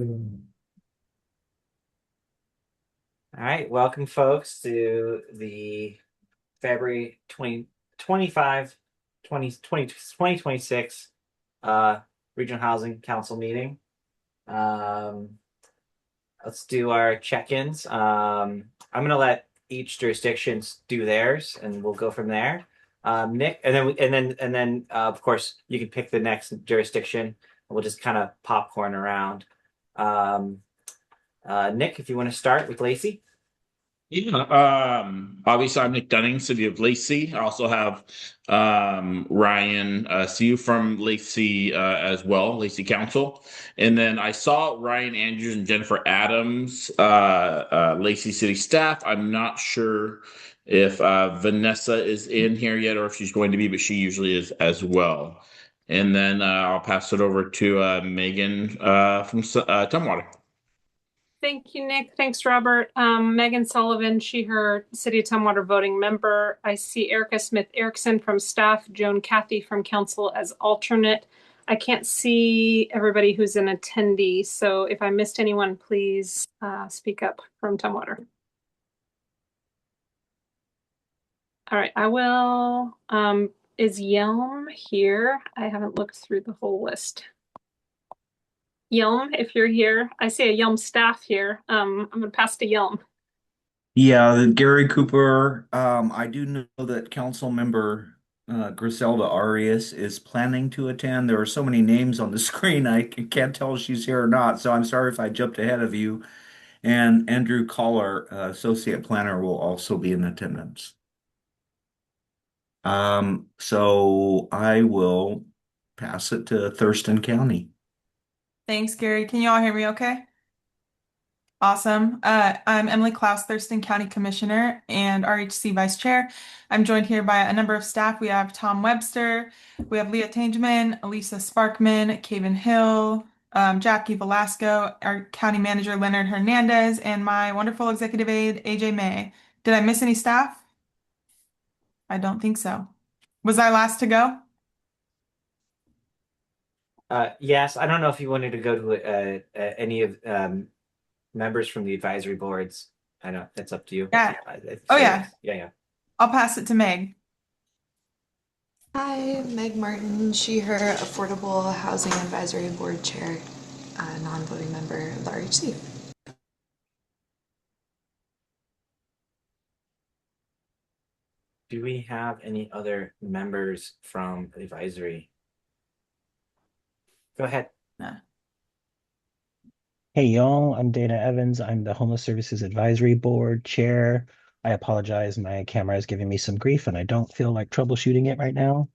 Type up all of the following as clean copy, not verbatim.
All right, welcome folks to the February 2025 2026 Regional Housing Council meeting. Let's do our check-ins. I'm gonna let each jurisdiction do theirs, and we'll go from there. Nick, and then of course you can pick the next jurisdiction, and we'll just kind of popcorn around. Um, Nick, if you want to start with Lacey. Yeah, obviously I'm Nick Dunning, City of Lacey. I also have Ryan Siu from Lacey as well, Lacey Council. And then I saw Ryan Andrews and Jennifer Adams, Lacey City staff. I'm not sure if Vanessa is in here yet or if she's going to be, but she usually is as well. And then I'll pass it over to Megan from Tumwater. Thank you, Nick. Thanks, Robert. Megan Sullivan, she, her City of Tumwater voting member. I see Erica Smith Erickson from staff, Joan Cathy from council as alternate. I can't see everybody who's an attendee, so if I missed anyone, please speak up from Tumwater. All right, I will. Is Yelm here? I haven't looked through the whole list. Yelm, if you're here, I see a Yelm staff here. I'm going to pass to Yelm. Yeah, Gary Cooper. I do know that council member Griselda Arias is planning to attend. There are so many names on the screen, I can't tell if she's here or not. So I'm sorry if I jumped ahead of you. And Andrew Collar, associate planner, will also be in attendance. So I will pass it to Thurston County. Thanks, Gary. Can you all hear me okay? Awesome. I'm Emily Klaus, Thurston County Commissioner and RHC Vice Chair. I'm joined here by a number of staff. We have Tom Webster, we have Leah Tangeman, Elisa Sparkman, Caven Hill, Jackie Velasco, our County Manager Leonard Hernandez, and my wonderful executive aide, AJ May. Did I miss any staff? I don't think so. Was I last to go? Yes, I don't know if you wanted to go to any of members from the advisory boards. I know that's up to you. Yeah. Oh, yeah. Yeah. I'll pass it to Meg. Hi, Meg Martin, she, her Affordable Housing Advisory Board Chair, non-voting member of the RHC. Do we have any other members from the advisory? Go ahead. Hey y'all, I'm Dana Evans. I'm the Homeless Services Advisory Board Chair. I apologize, my camera is giving me some grief and I don't feel like troubleshooting it right now.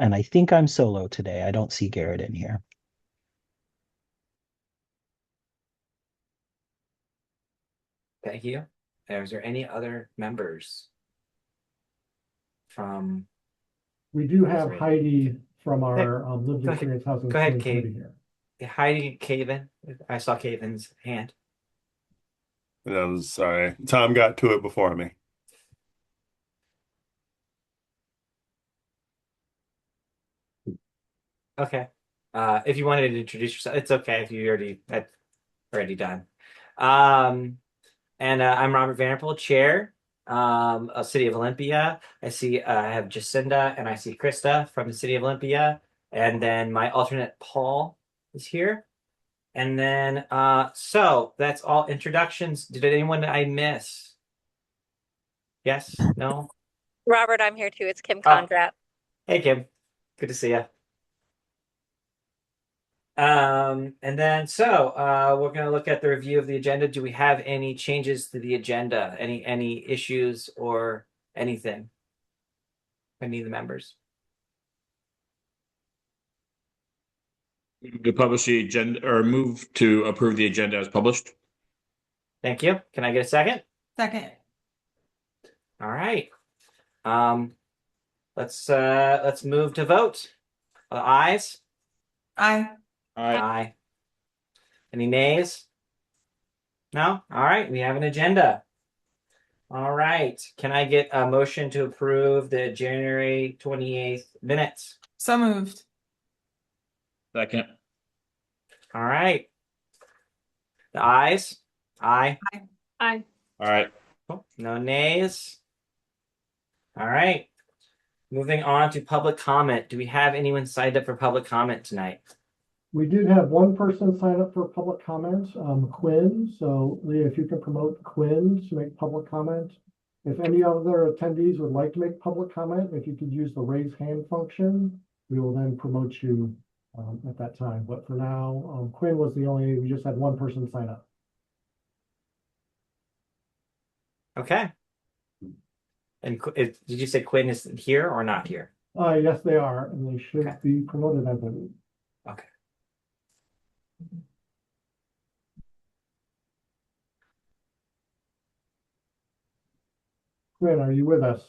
And I think I'm solo today. I don't see Garrett in here. Thank you. Is there any other members from? We do have Heidi from our lived Go experience housing Go ahead, committee Kate. here. Heidi Caven. I saw Caven's hand. I'm sorry. Tom got to it before me. Okay. If you wanted to introduce yourself, it's okay if you already done. And I'm Robert Vanderpool, Chair of City of Olympia. I see I have Jacinda and I see Krista from the City of Olympia. And then my alternate Paul is here. And then so that's all introductions. Did anyone I miss? Yes? No? Robert, I'm here too. It's Kim Condrat. Hey Kim. Good to see you. And then we're going to look at the review of the agenda. Do we have any changes to the agenda? Any issues or anything? Any of the members? To publish the agenda or move to approve the agenda as published. Thank you. Can I get a second? Second. All right. Let's move to vote. Ayes? Aye. Aye. Any nays? No? All right. We have an agenda. All right. Can I get a motion to approve the January 28th minutes? So moved. Second. All right. The ayes? Aye. Aye. All right. Cool. No nays. All right. Moving on to public comment. Do we have anyone signed up for public comment tonight? We did have one person sign up for public comment, Quinn. So Leah, if you can promote Quinn to make public comment. If any other attendees would like to make public comment, if you could use the raise hand function, we will then promote you at that time. But for now, Quinn was the only, we just had one person sign up. Okay. And did you say Quinn is here or not here? Yes, they are, and they should Okay. be promoted, I believe. Okay. Quinn, are you with us?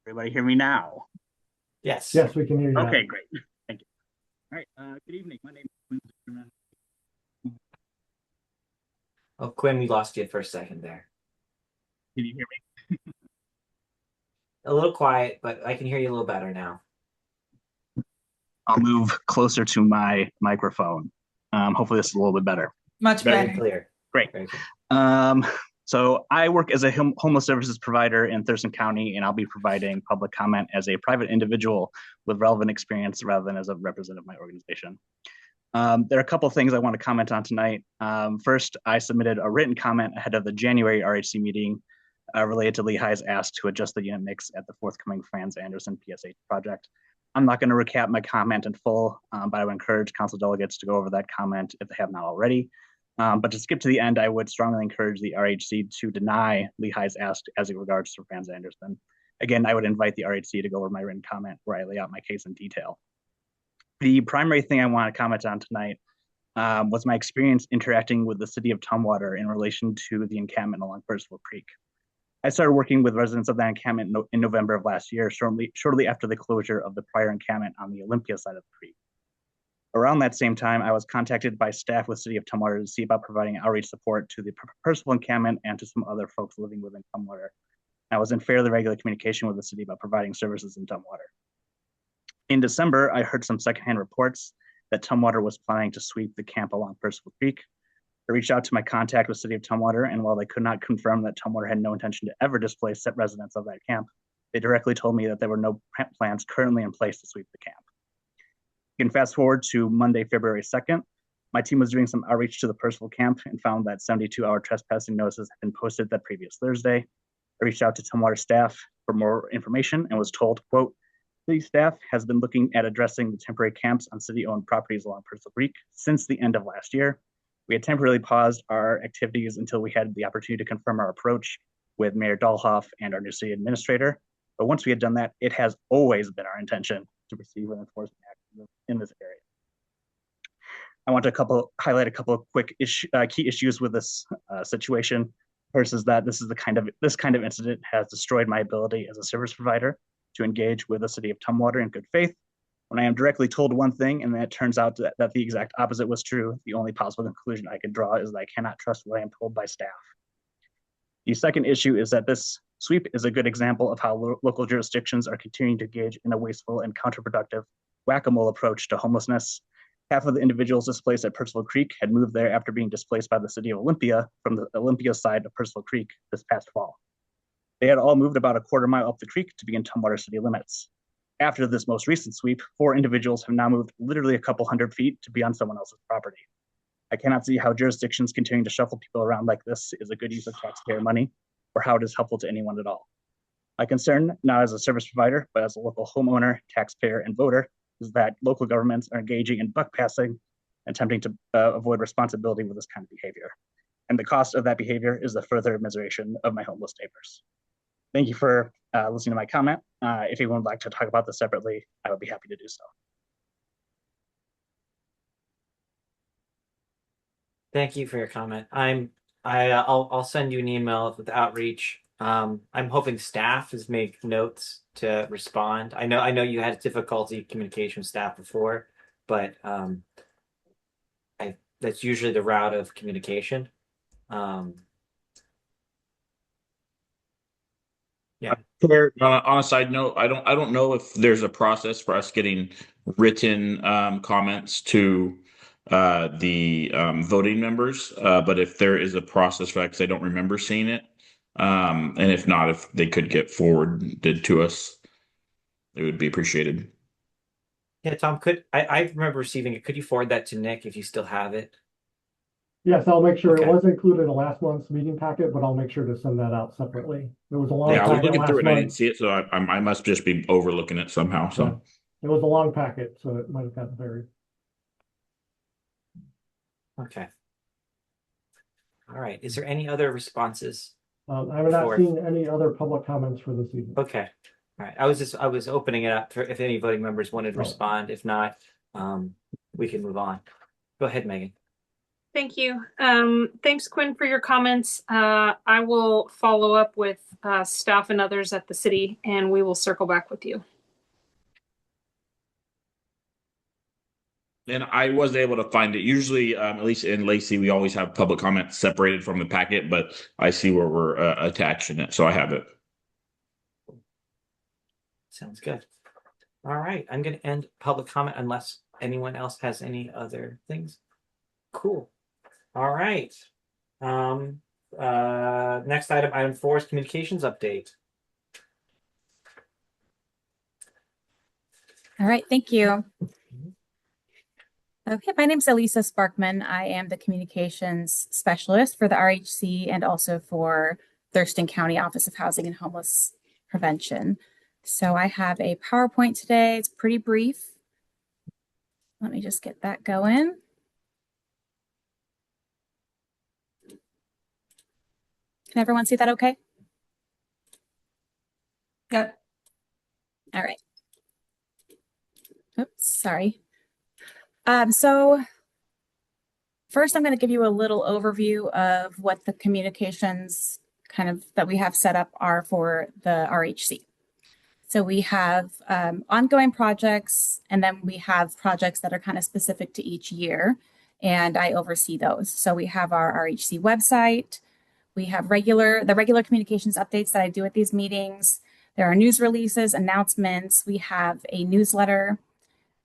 Everybody hear me now? Yes. Yes, we can hear you. Okay, great. Thank you. All right. Good evening. My name is Quinn. Oh, Quinn, we lost you for a second there. Can you hear me? A little quiet, but I can hear you a little better now. I'll move closer to my microphone. Hopefully this is a little bit better. Much Very better. clear. Great. Very good. So I work as a homeless services provider in Thurston County, and I'll be providing public comment as a private individual with relevant experience rather than as a representative of my organization. There are a couple of things I want to comment on tonight. First, I submitted a written comment ahead of the January RHC meeting related to Lehigh's ask to adjust the unit mix at the forthcoming Franz Anderson PSH project. I'm not going to recap my comment in full, but I would encourage council delegates to go over that comment if they have not already. But to skip to the end, I would strongly encourage the RHC to deny Lehigh's ask as it regards to Franz Anderson. Again, I would invite the RHC to go over my written comment where I lay out my case in detail. The primary thing I want to comment on tonight was my experience interacting with the city of Tumwater in relation to the encampment along Percival Creek. I started working with residents of that encampment in November of last year, shortly after the closure of the prior encampment on the Olympia side of the creek. Around that same time, I was contacted by staff with City of Tumwater to see about providing outreach support to the Percival encampment and to some other folks living within Tumwater. I was in fairly regular communication with the city about providing services in Tumwater. In December, I heard some secondhand reports that Tumwater was planning to sweep the camp along Percival Creek. I reached out to my contact with City of Tumwater, and while they could not confirm that Tumwater had no intention to ever displace set residents of that camp, they directly told me that there were no plans currently in place to sweep the camp. You can fast forward to Monday, February 2nd. My team was doing some outreach to the Percival camp and found that 72-hour trespassing notices had been posted that previous Thursday. I reached out to Tumwater staff for more information and was told, quote, city staff has been looking at addressing the temporary camps on city-owned properties along Percival Creek since the end of last year. We had temporarily paused our activities until we had the opportunity to confirm our approach with Mayor Dahlhoff and our new city administrator. But once we had done that, it has always been our intention to proceed with enforcement action in this area. I want to highlight a couple of quick key issues with this situation. First is that this kind of incident has destroyed my ability as a service provider to engage with the city of Tumwater in good faith. When I am directly told one thing and then it turns out that the exact opposite was true, the only possible conclusion I can draw is that I cannot trust what I am told by staff. The second issue is that this sweep is a good example of how local jurisdictions are continuing to engage in a wasteful and counterproductive whack-a-mole approach to homelessness. Half of the individuals displaced at Percival Creek had moved there after being displaced by the city of Olympia from the Olympia side of Percival Creek this past fall. They had all moved about a quarter mile up the creek to be in Tumwater city limits. After this most recent sweep, 4 individuals have now moved literally a couple hundred feet to be on someone else's property. I cannot see how jurisdictions continuing to shuffle people around like this is a good use of taxpayer money or how it is helpful to anyone at all. My concern, not as a service provider, but as a local homeowner, taxpayer, and voter, is that local governments are engaging in buck passing, attempting to avoid responsibility with this kind of behavior. And the cost of that behavior is the further immiseration of my homeless neighbors. Thank you for listening to my comment. If anyone would like to talk about this separately, I would be happy to do so. Thank you for your comment. I'll send you an email with outreach. I'm hoping staff has made notes to respond. I know you had difficulty communication with staff before, but that's usually the route of communication. Yeah. Fair. On a side note, I don't know if there's a process for us getting written comments to the voting members, but if there is a process for that, because I don't remember seeing it, and if not, if they could get forwarded to us, it would be appreciated. Yeah, Tom, I remember receiving it. Could you forward that to Nick if you still have it? Yes, I'll make sure it Okay. was included in last month's meeting packet, but I'll make sure to send that out separately. It was a long Yeah, I was packet looking through last it and I didn't month. see it, so I must just be overlooking it somehow. So. Yeah. It was a long packet, so it might have gotten buried. Okay. All right. Is there any other responses? I have not Before- seen any other public comments for this evening. Okay. All right. I was opening it up for if any voting members wanted to respond. If not, we can move on. Go ahead, Megan. Thank you. Thanks, Quinn, for your comments. I will follow up with staff and others at the city, and we will circle back with you. And I was able to find it. Usually, at least in Lacey, we always have public comment separated from the packet, but I see where we're attaching it, so I have it. Sounds good. All right. I'm going to end public comment unless anyone else has any other things. Cool. All right. Next item 4 is communications update. All right, thank you. Okay, my name is Elisa Sparkman. I am the communications specialist for the RHC and also for Thurston County Office of Housing and Homeless Prevention. So I have a PowerPoint today. It's pretty brief. Let me just get that going. Can everyone see that okay? Yep. All right. Oops, sorry. So first I'm going to give you a little overview of what the communications kind of that we have set up are for the RHC. So we have ongoing projects, and then we have projects that are kind of specific to each year, and I oversee those. So we have our RHC website. We have the regular communications updates that I do at these meetings. There are news releases, announcements. We have a newsletter.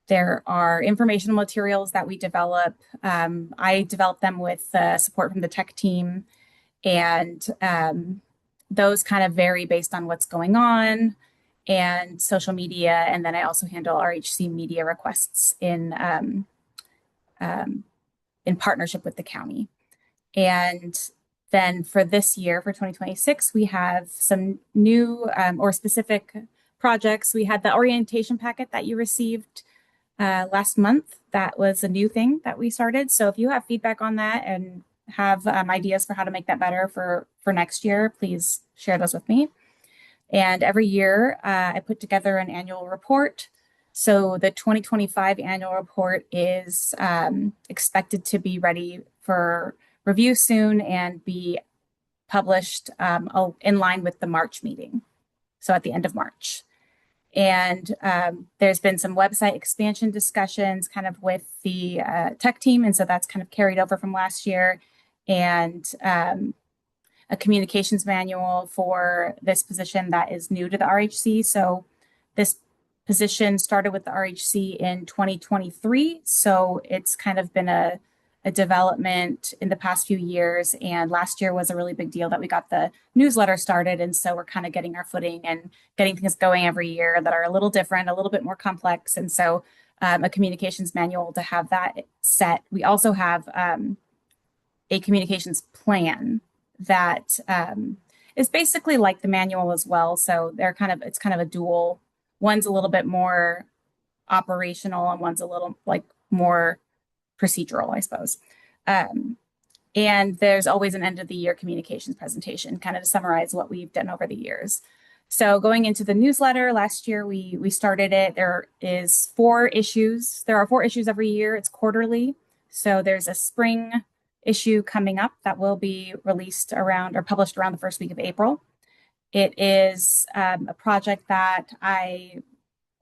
There are informational materials that we develop. I develop them with support from the tech team, and those kind of vary based on what's going on and social media. And then I also handle RHC media requests in partnership with the county. And then for this year, for 2026, we have some new or specific projects. We had the orientation packet that you received last month. That was a new thing that we started. So if you have feedback on that and have ideas for how to make that better for next year, please share those with me. And every year I put together an annual report. So the 2025 annual report is expected to be ready for review soon and be published in line with the March meeting. So at the end of March. And there's been some website expansion discussions kind of with the tech team. And so that's kind of carried over from last year. And a communications manual for this position that is new to the RHC. So this position started with the RHC in 2023. So it's kind of been a development in the past few years. And last year was a really big deal that we got the newsletter started. And so we're kind of getting our footing and getting things going every year that are a little different, a little bit more complex. And so a communications manual to have that set. We also have a communications plan that is basically like the manual as well. So it's kind of a dual. One's a little bit more operational and one's a little like more procedural, I suppose. And there's always an end of the year communications presentation, kind of to summarize what we've done over the years. So going into the newsletter, last year we started it. There is 4 issues. There are 4 issues every year. It's quarterly. So there's a spring issue coming up that will be released around or published around the first week of April. It is a project that I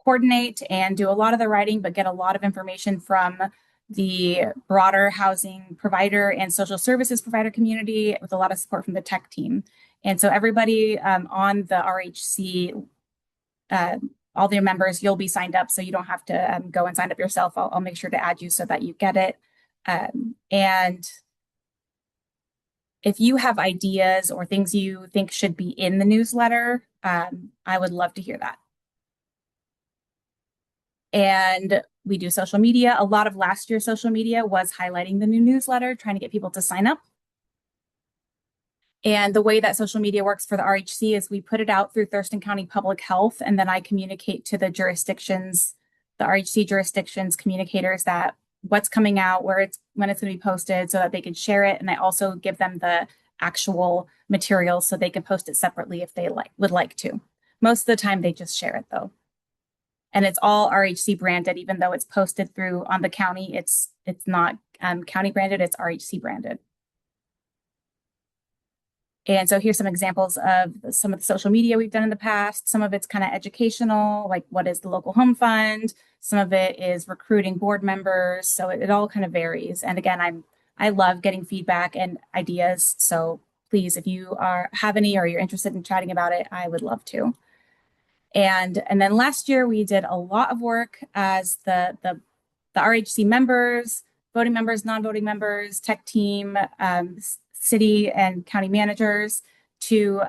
coordinate and do a lot of the writing, but get a lot of information from the broader housing provider and social services provider community with a lot of support from the tech team. And so everybody on the RHC, all their members, you'll be signed up, so you don't have to go and sign up yourself. I'll make sure to add you so that you get it. And if you have ideas or things you think should be in the newsletter, I would love to hear that. And we do social media. A lot of last year's social media was highlighting the new newsletter, trying to get people to sign up. And the way that social media works for the RHC is we put it out through Thurston County Public Health, and then I communicate to the jurisdictions, the RHC jurisdictions communicators, that what's coming out, when it's going to be posted, so that they can share it. And I also give them the actual materials so they can post it separately if they would like to. Most of the time they just share it though. And it's all RHC branded, even though it's posted through on the county. It's not county branded, it's RHC branded. And so here's some examples of some of the social media we've done in the past. Some of it's kind of educational, like what is the local home fund? Some of it is recruiting board members. So it all kind of varies. And again, I love getting feedback and ideas. So please, if you have any or you're interested in chatting about it, I would love to. And then last year we did a lot of work as the RHC members, voting members, non-voting members, tech team, city and county managers to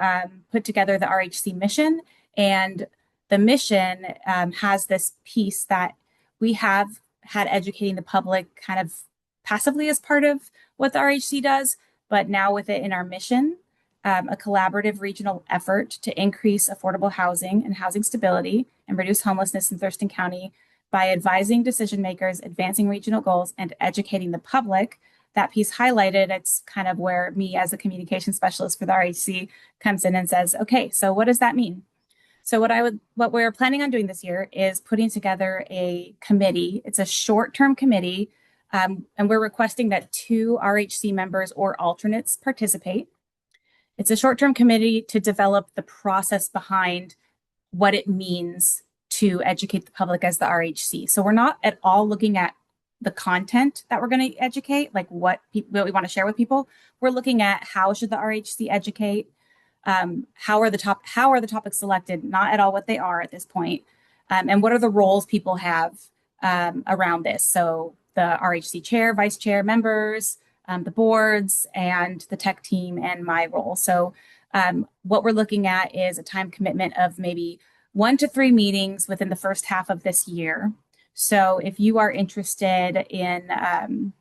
put together the RHC mission. And the mission has this piece that we have had educating the public kind of passively as part of what the RHC does, but now with it in our mission, a collaborative regional effort to increase affordable housing and housing stability and reduce homelessness in Thurston County by advising decision makers, advancing regional goals, and educating the public. That piece highlighted, it's kind of where me as a communication specialist for the RHC comes in and says, okay, so what does that mean? So what we're planning on doing this year is putting together a committee. It's a short-term committee, and we're requesting that 2 RHC members or alternates participate. It's a short-term committee to develop the process behind what it means to educate the public as the RHC. So we're not at all looking at the content that we're going to educate, like what we want to share with people. We're looking at how should the RHC educate, how are the topics selected, not at all what they are at this point, and what are the roles people have around this. So the RHC chair, vice chair, members, the boards, and the tech team, and my role. So what we're looking at is a time commitment of maybe 1 to 3 meetings within the first half of this year. So if you are interested in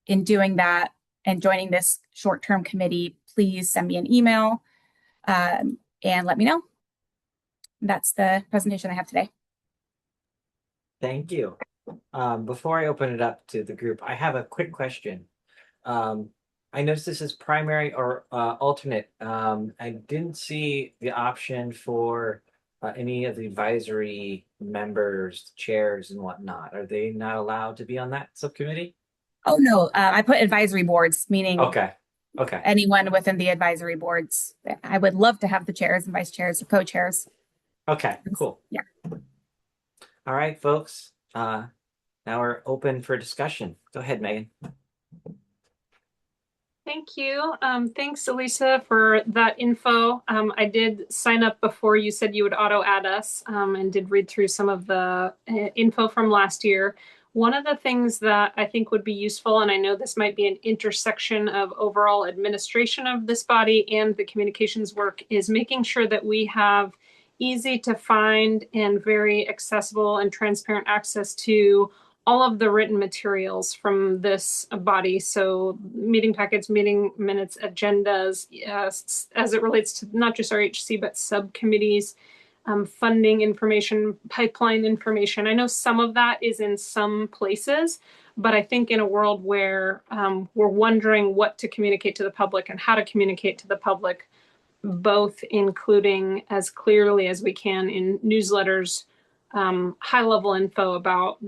doing that and joining this short-term committee, please send me an email and let me know. That's the presentation I have today. Thank you. Before I open it up to the group, I have a quick question. I noticed this is primary or alternate. I didn't see the option for any of the advisory members, chairs, and whatnot. Are they not allowed to be on that subcommittee? Oh, no. I put advisory boards, meaning Okay. anyone within the advisory boards. I would love to have the chairs and vice chairs or co-chairs. Okay, cool. Yeah. All right, folks. Now we're open for discussion. Go ahead, Megan. Thank you. Thanks, Elisa, for that info. I did sign up before you said you would auto add us and did read through some of the info from last year. One of the things that I think would be useful, and I know this might be an intersection of overall administration of this body and the communications work, is making sure that we have easy to find and very accessible and transparent access to all of the written materials from this body. So meeting packets, meeting minutes, agendas, as it relates to not just RHC, but subcommittees, funding information, pipeline information. I know some of that is in some places, but I think in a world where we're wondering what to communicate to the public and how to communicate to the public, both including as clearly as we can in newsletters, high-level info about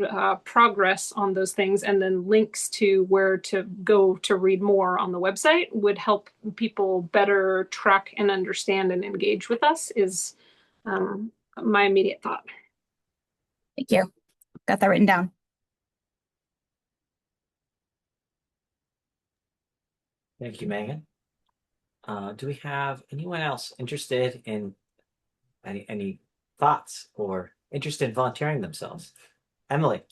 progress on those things, and then links to where to go to read more on the website would help people better track and understand and engage with us, is my immediate thought. Thank you. Got that written down. Thank you, Megan. Do we have anyone else interested in any thoughts or interested in volunteering themselves? Emily.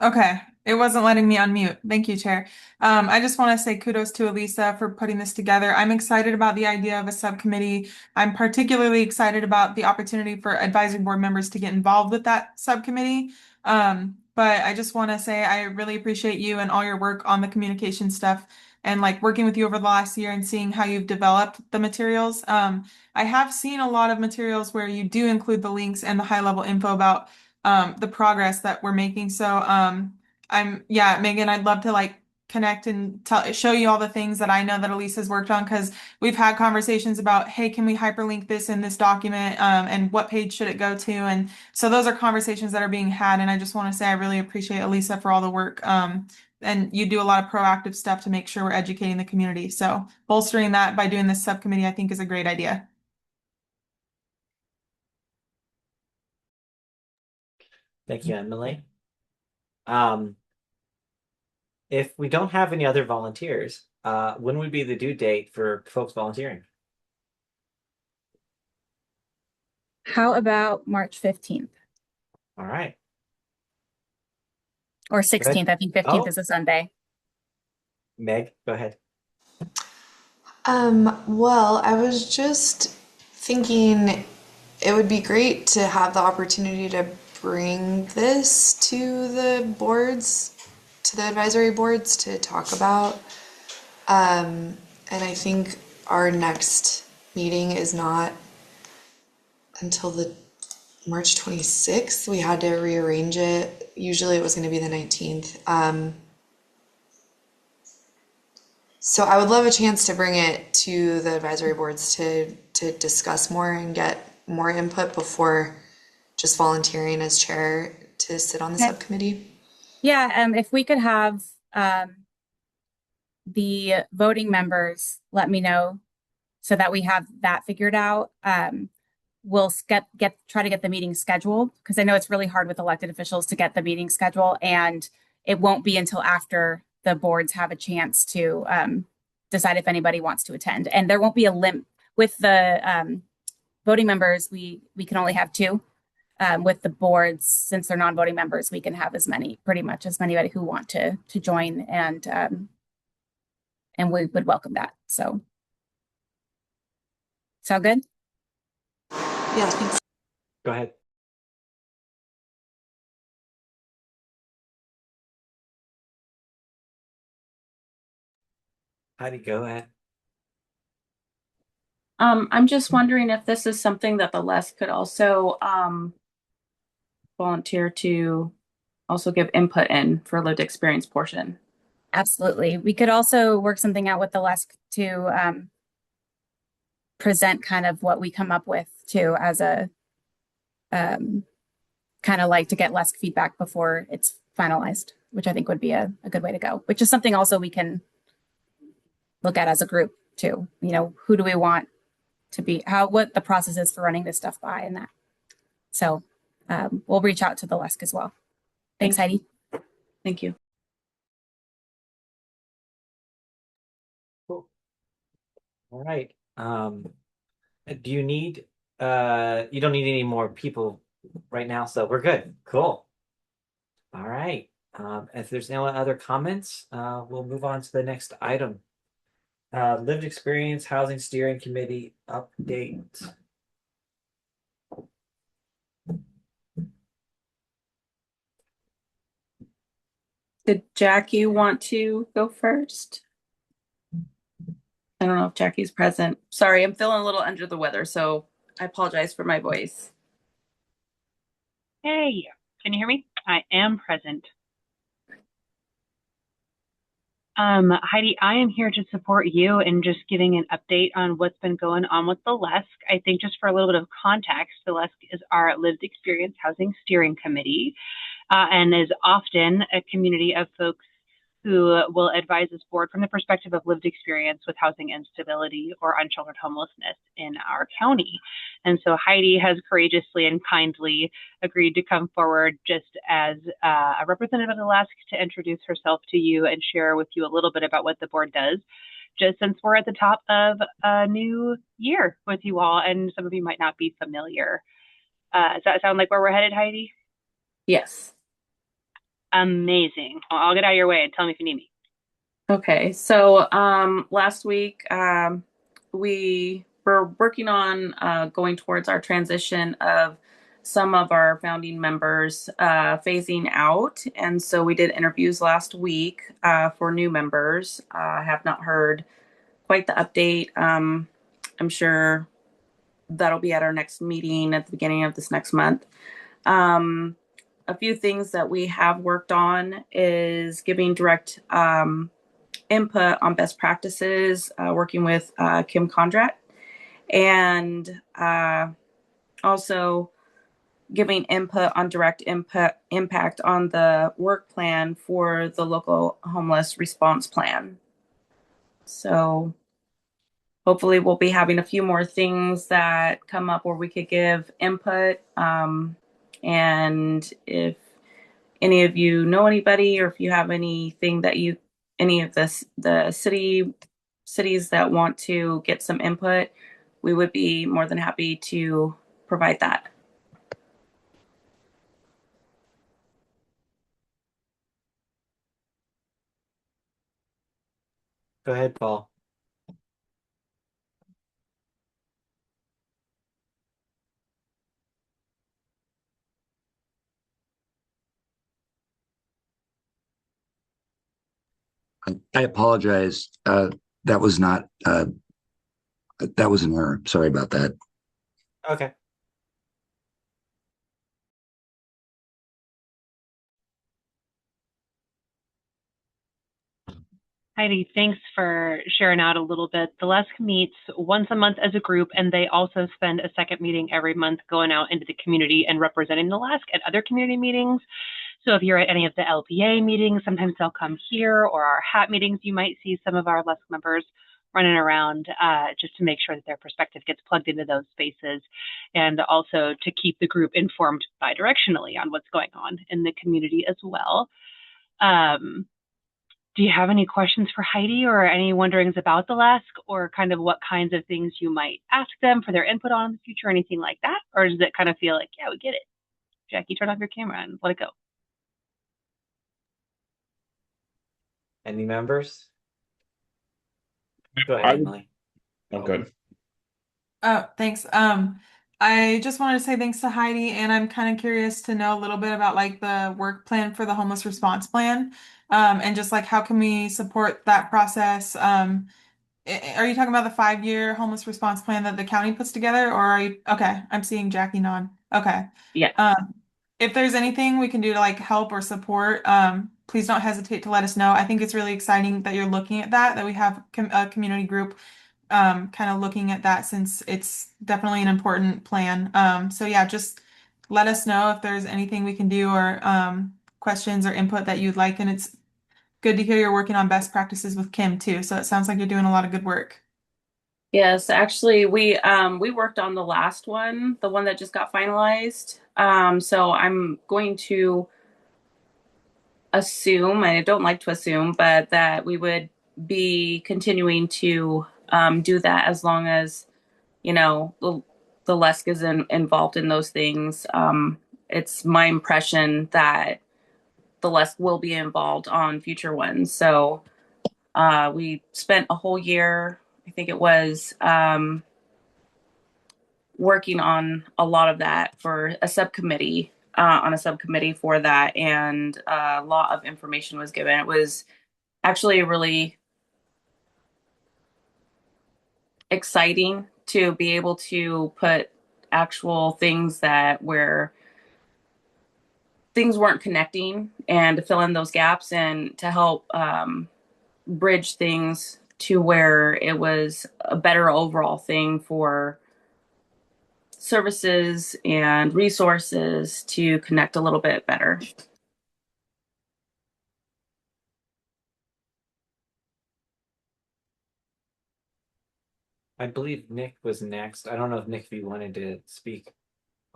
Okay, it wasn't letting me unmute. Thank you, Chair. I just want to say kudos to Elisa for putting this together. I'm excited about the idea of a subcommittee. I'm particularly excited about the opportunity for advisory board members to get involved with that subcommittee. But I just want to say I really appreciate you and all your work on the communication stuff and like working with you over the last year and seeing how you've developed the materials. I have seen a lot of materials where you do include the links and the high level info about the progress that we're making. So yeah, Megan, I'd love to like connect and show you all the things that I know that Elisa's worked on because we've had conversations about, hey, can we hyperlink this in this document, and what page should it go to? And so those are conversations that are being had. And I just want to say I really appreciate Elisa for all the work. And you do a lot of proactive stuff to make sure we're educating the community. So bolstering that by doing this subcommittee, I think is a great idea. Thank you, Emily. If we don't have any other volunteers, when would be the due date for folks volunteering? How about March 15th All right. or 16th? I think 15th is a Sunday. Meg, go ahead. Well, I was just thinking it would be great to have the opportunity to bring this to the boards, to the advisory boards to talk about. And I think our next meeting is not until the March 26th. We had to rearrange it. Usually it was going to be the 19th. So I would love a chance to bring it to the advisory boards to discuss more and get more input before just volunteering as chair to sit on the subcommittee. Yeah, if we could have the voting members let me know so that we have that figured out. We'll try to get the meeting scheduled because I know it's really hard with elected officials to get the meeting schedule, and it won't be until after the boards have a chance to decide if anybody wants to attend. And there won't be a limit with the voting members. We can only have 2. With the boards, since they're non-voting members, we can have pretty much as many who want to join, and we would welcome that. So, sound good? Yeah, thanks. Go ahead. Heidi, go ahead. I'm just wondering if this is something that the LES could also volunteer to also give input in for lived experience portion. Absolutely. We could also work something out with the LES to present kind of what we come up with too as a kind of like to get LES feedback before it's finalized, which I think would be a good way to go, which is something also we can look at as a group too. You know, who do we want to be, what the process is for running this stuff by and that. So we'll reach out to the LESC as well. Thanks, Heidi. Thank you. Cool. All right. Do you need, you don't need any more people right now, so we're good. Cool. All right. If there's no other comments, we'll move on to the next item. Lived experience housing steering committee update. Did Jackie want to go first? I don't know if Jackie's present. Sorry, I'm feeling a little under the weather, so I apologize for my voice. Hey, can you hear me? I am present. Heidi, I am here to support you in just giving an update on what's been going on with the LESC. I think just for a little bit of context, the LESC is our Lived Experience Housing Steering Committee and is often a community of folks who will advise this board from the perspective of lived experience with housing instability or unsheltered homelessness in our county. And so Heidi has courageously and kindly agreed to come forward just as a representative of the LASC to introduce herself to you and share with you a little bit about what the board does, just since we're at the top of a new year with you all, and some of you might not be familiar. Does that sound like where we're headed, Heidi? Yes. Amazing. Well, I'll get out of your way and tell me if you need me. Okay, so last week we were working on going towards our transition of some of our founding members phasing out, and so we did interviews last week for new members. I have not heard quite the update. I'm sure that'll be at our next meeting at the beginning of this next month. A few things that we have worked on is giving direct input on best practices, working with Kim Condrat, and also giving input on direct impact on the work plan for the local homeless response plan. So hopefully we'll be having a few more things that come up where we could give input. And if any of you know anybody, or if you have anything that any of the cities that want to get some input, we would be more than happy to provide that. Go ahead, Paul. I apologize. That was not, that was an error. Sorry about that. Okay. Heidi, thanks for sharing out a little bit. The LASC meets once a month as a group, and they also spend a second meeting every month going out into the community and representing the LASC at other community meetings. So if you're at any of the LPA meetings, sometimes they'll come here, or our HAT meetings, you might see some of our LASC members running around just to make sure that their perspective gets plugged into those spaces, and also to keep the group informed bidirectionally on what's going on in the community as well. Do you have any questions for Heidi, or any wonderings about the LASC, or kind of what kinds of things you might ask them for their input on in the future, or anything like that? Or does it kind of feel like, yeah, we get it? Jackie, turn off your camera and let it go. Any members? Go ahead, Emily. Okay. Oh, thanks. I just wanted to say thanks to Heidi, and I'm kind of curious to know a little bit about like the work plan for the homeless response plan, and just like how can we support that process? Are you talking about the 5-year homeless response plan that the county puts together, or are you, okay, I'm seeing Jackie nod. Okay. Yeah. If there's anything we can do to like help or support, please don't hesitate to let us know. I think it's really exciting that you're looking at that we have a community group kind of looking at that, since it's definitely an important plan. So yeah, just let us know if there's anything we can do, or questions or input that you'd like. And it's good to hear you're working on best practices with Kim too. So it sounds like you're doing a lot of good work. Yes, actually, we worked on the last one, the one that just got finalized. So I'm going to assume, and I don't like to assume, but that we would be continuing to do that as long as, you know, the LESC is involved in those things. It's my impression that the LESC will be involved on future ones. So we spent a whole year, I think it was, working on a lot of that for a subcommittee, on a subcommittee for that, and a lot of information was given. It was actually really exciting to be able to put actual things that where things weren't connecting, and to fill in those gaps, and to help bridge things to where it was a better overall thing for services and resources to connect a little bit better. I believe Nick was next. I don't know if Nick, if you wanted to speak.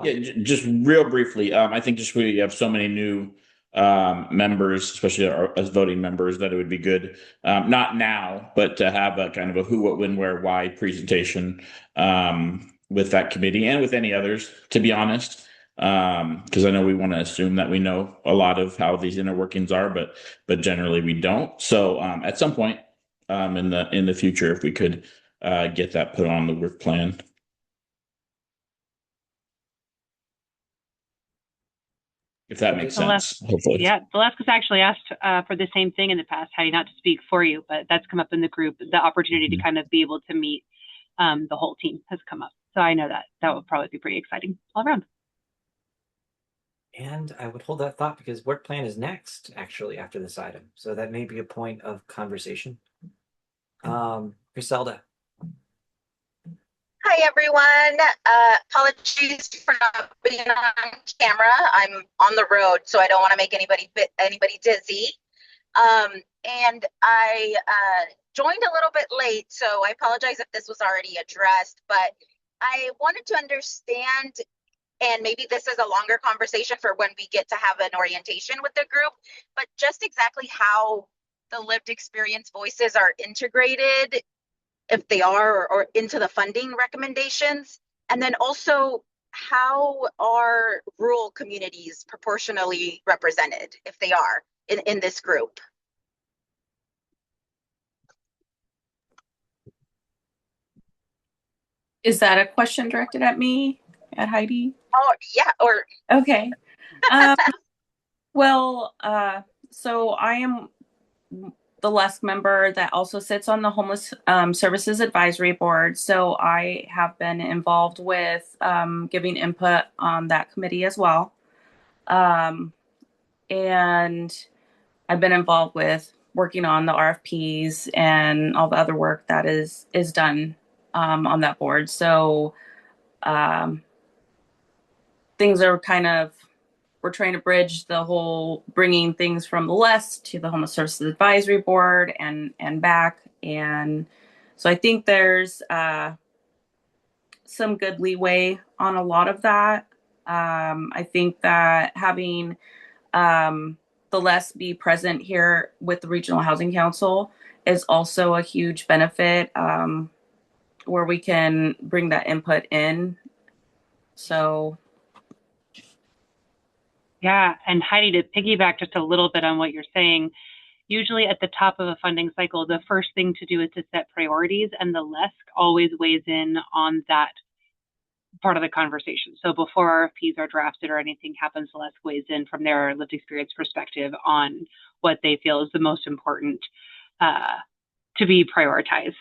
Yeah, just real briefly. I think just we have so many new members, especially as voting members, that it would be good, not now, but to have a kind of a who, what, when, where, why presentation with that committee and with any others, to be honest. Because I know we want to assume that we know a lot of how these inner workings are, but generally we don't. So at some point in the future, if we could get that put on the work plan. If that makes sense, hopefully. Yeah, Velasquez actually asked for the same thing in the past, Heidi, not to speak for you, but that's come up in the group. The opportunity to kind of be able to meet the whole team has come up. So I know that that would probably be pretty exciting all around. And I would hold that thought because work plan is next, actually, after this item. So that may be a point of conversation. Griselda. Hi, everyone. Apologies for not being on camera. I'm on the road, so I don't want to make anybody dizzy. And I joined a little bit late, so I apologize if this was already addressed, but I wanted to understand, and maybe this is a longer conversation for when we get to have an orientation with the group, but just exactly how the lived experience voices are integrated, if they are, or into the funding recommendations. And then also, how are rural communities proportionally represented, if they are, in this group? Is that a question directed at me, at Heidi? Oh, yeah, or... Okay. Well, so I am the LESC member that also sits on the Homeless Services Advisory Board. So I have been involved with giving input on that committee as well. And I've been involved with working on the RFPs and all the other work that is done on that board. So things are kind of, we're trying to bridge the whole bringing things from the LESC to the Homeless Services Advisory Board and back. And so I think there's some good leeway on a lot of that. I think that having the LESC be present here with the Regional Housing Council is also a huge benefit, where we can bring that input in. So yeah, and Heidi, to piggyback just a little bit on what you're saying, usually at the top of a funding cycle, the first thing to do is to set priorities, and the LESC always weighs in on that part of the conversation. So before RFPs are drafted or anything happens, the LESC weighs in from their lived experience perspective on what they feel is the most important to be prioritized,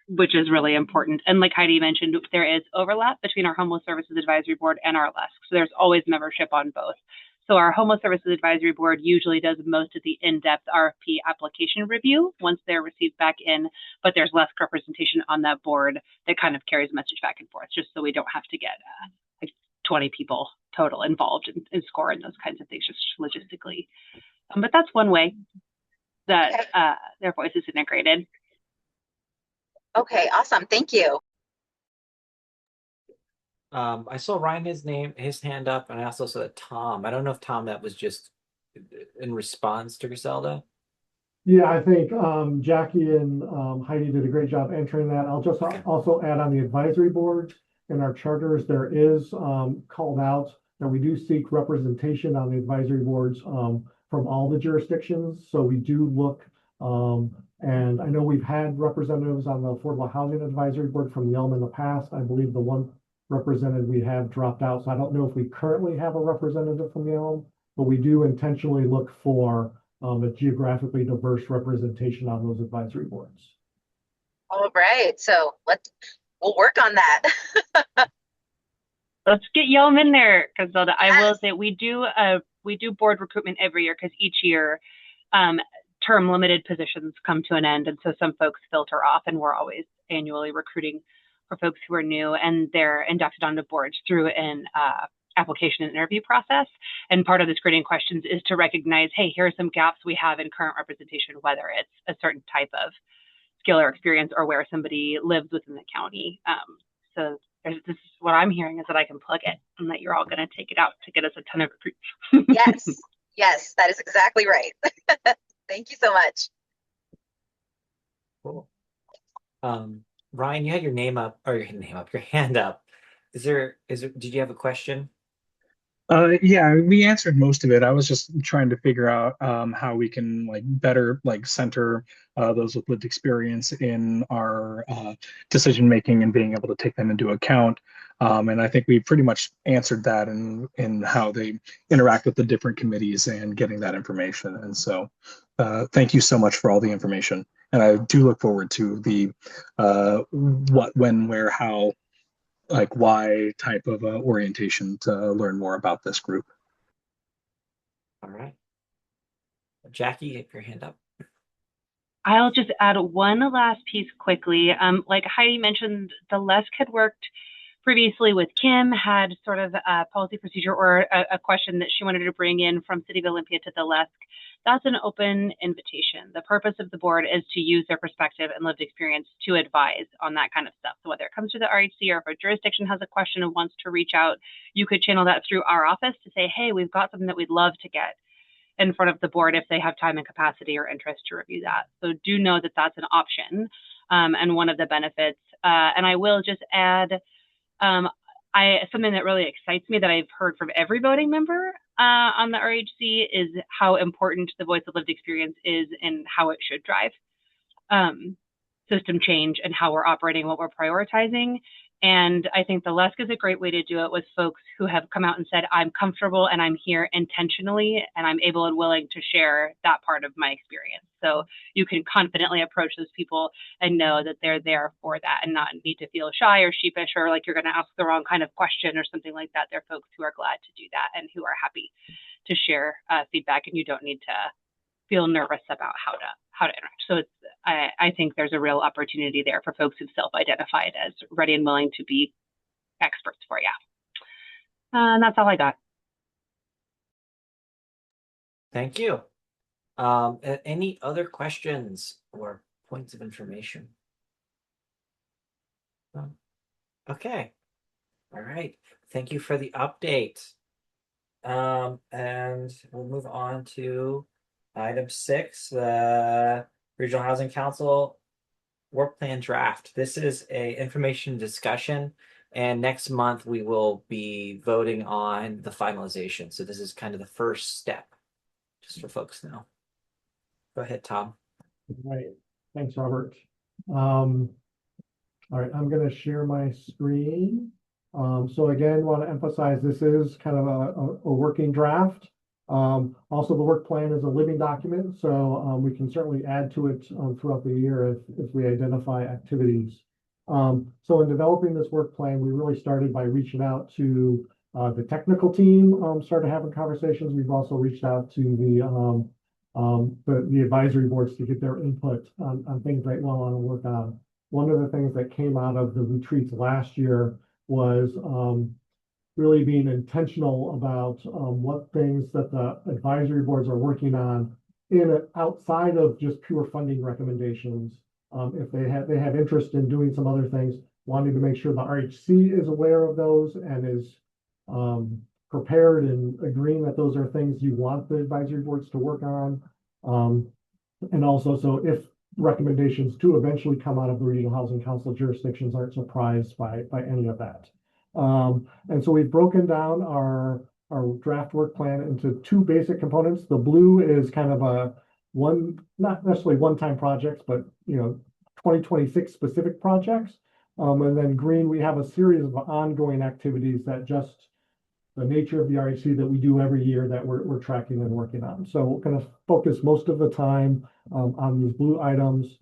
which is really important. And like Heidi mentioned, there is overlap between our Homeless Services Advisory Board and our LESC. So there's always membership on both. So our Homeless Services Advisory Board usually does most of the in-depth RFP application review once they're received back in, but there's LESC representation on that board that kind of carries a message back and forth, just so we don't have to get like 20 people total involved in score and those kinds of things, just logistically. But that's one way that their voice is integrated. Okay, awesome. Thank you. I saw Ryan, his hand up, and I also saw Tom. I don't know if Tom, that was just in response to Griselda. Yeah, I think Jackie and Heidi did a great job answering that. I'll just also add on the advisory board in our charters, there is called out that we do seek representation on the advisory boards from all the jurisdictions. So we do look, and I know we've had representatives on the Affordable Housing Advisory Board from Yelm in the past. I believe the one representative we have dropped out. So I don't know if we currently have a representative from Yelm, but we do intentionally look for a geographically diverse representation on those advisory boards. All right, so we'll work on that. Let's get Yelm in there, because I will say we do board recruitment every year, because each year term limited positions come to an end, and so some folks filter off, and we're always annually recruiting for folks who are new, and they're inducted onto boards through an application and interview process. And part of the screening questions is to recognize, hey, here are some gaps we have in current representation, whether it's a certain type of skill or experience or where somebody lives within the county. So this is what I'm hearing is that I can plug it and that you're all going to take it out to get us a ton of recruits. Yes, yes, that is exactly right. Thank you so much. Cool. Ryan, you had your hand up. Did you have a question? Yeah, we answered most of it. I was just trying to figure out how we can better center those with lived experience in our decision making and being able to take them into account. And I think we pretty much answered that in how they interact with the different committees and getting that information. And so thank you so much for all the information. And I do look forward to the what, when, where, how, why type of orientation to learn more about this group. All right. Jackie, you have your hand up. I'll just add one last piece quickly. Like Heidi mentioned, the LESC had worked previously with Kim, had sort of a policy procedure or a question that she wanted to bring in from City of Olympia to the LESC. That's an open invitation. The purpose of the board is to use their perspective and lived experience to advise on that kind of stuff. So whether it comes to the RHC or if a jurisdiction has a question and wants to reach out, you could channel that through our office to say, hey, we've got something that we'd love to get in front of the board if they have time and capacity or interest to review that. So do know that that's an option and one of the benefits. And I will just add something that really excites me that I've heard from every voting member on the RHC is how important the voice of lived experience is and how it should drive system change and how we're operating, what we're prioritizing. And I think the LESC is a great way to do it with folks who have come out and said, I'm comfortable and I'm here intentionally and I'm able and willing to share that part of my experience. So you can confidently approach those people and know that they're there for that and not need to feel shy or sheepish or like you're going to ask the wrong kind of question or something like that. They're folks who are glad to do that and who are happy to share feedback, and you don't need to feel nervous about how to interact. So I think there's a real opportunity there for folks who've self-identified as ready and willing to be experts for you. And that's all I got. Thank you. Any other questions or points of information? Okay. All right. Thank you for the update. And we'll move on to item 6, the Regional Housing Council work plan draft. This is a information discussion, and next month we will be voting on the finalization. So this is kind of the first step, just for folks to know. Go ahead, Tom. All right. Thanks, Robert. All right, I'm going to share my screen. So again, want to emphasize this is kind of a working draft. Also, the work plan is a living document, so we can certainly add to it throughout the year if we identify activities. So in developing this work plan, we really started by reaching out to the technical team, started having conversations. We've also reached out to the advisory boards to get their input on things that we want to work on. One of the things that came out of the retreats last year was really being intentional about what things that the advisory boards are working on outside of just pure funding recommendations. If they have interest in doing some other things, wanting to make sure the RHC is aware of those and is prepared and agreeing that those are things you want the advisory boards to work on. And also, so if recommendations do eventually come out of the Regional Housing Council, jurisdictions aren't surprised by any of that. And so we've broken down our draft work plan into 2 basic components. The blue is kind of not necessarily one-time projects, but 2026 specific projects. And then green, we have a series of ongoing activities that just the nature of the RHC that we do every year that we're tracking and working on. So we're going to focus most of the time on these blue items,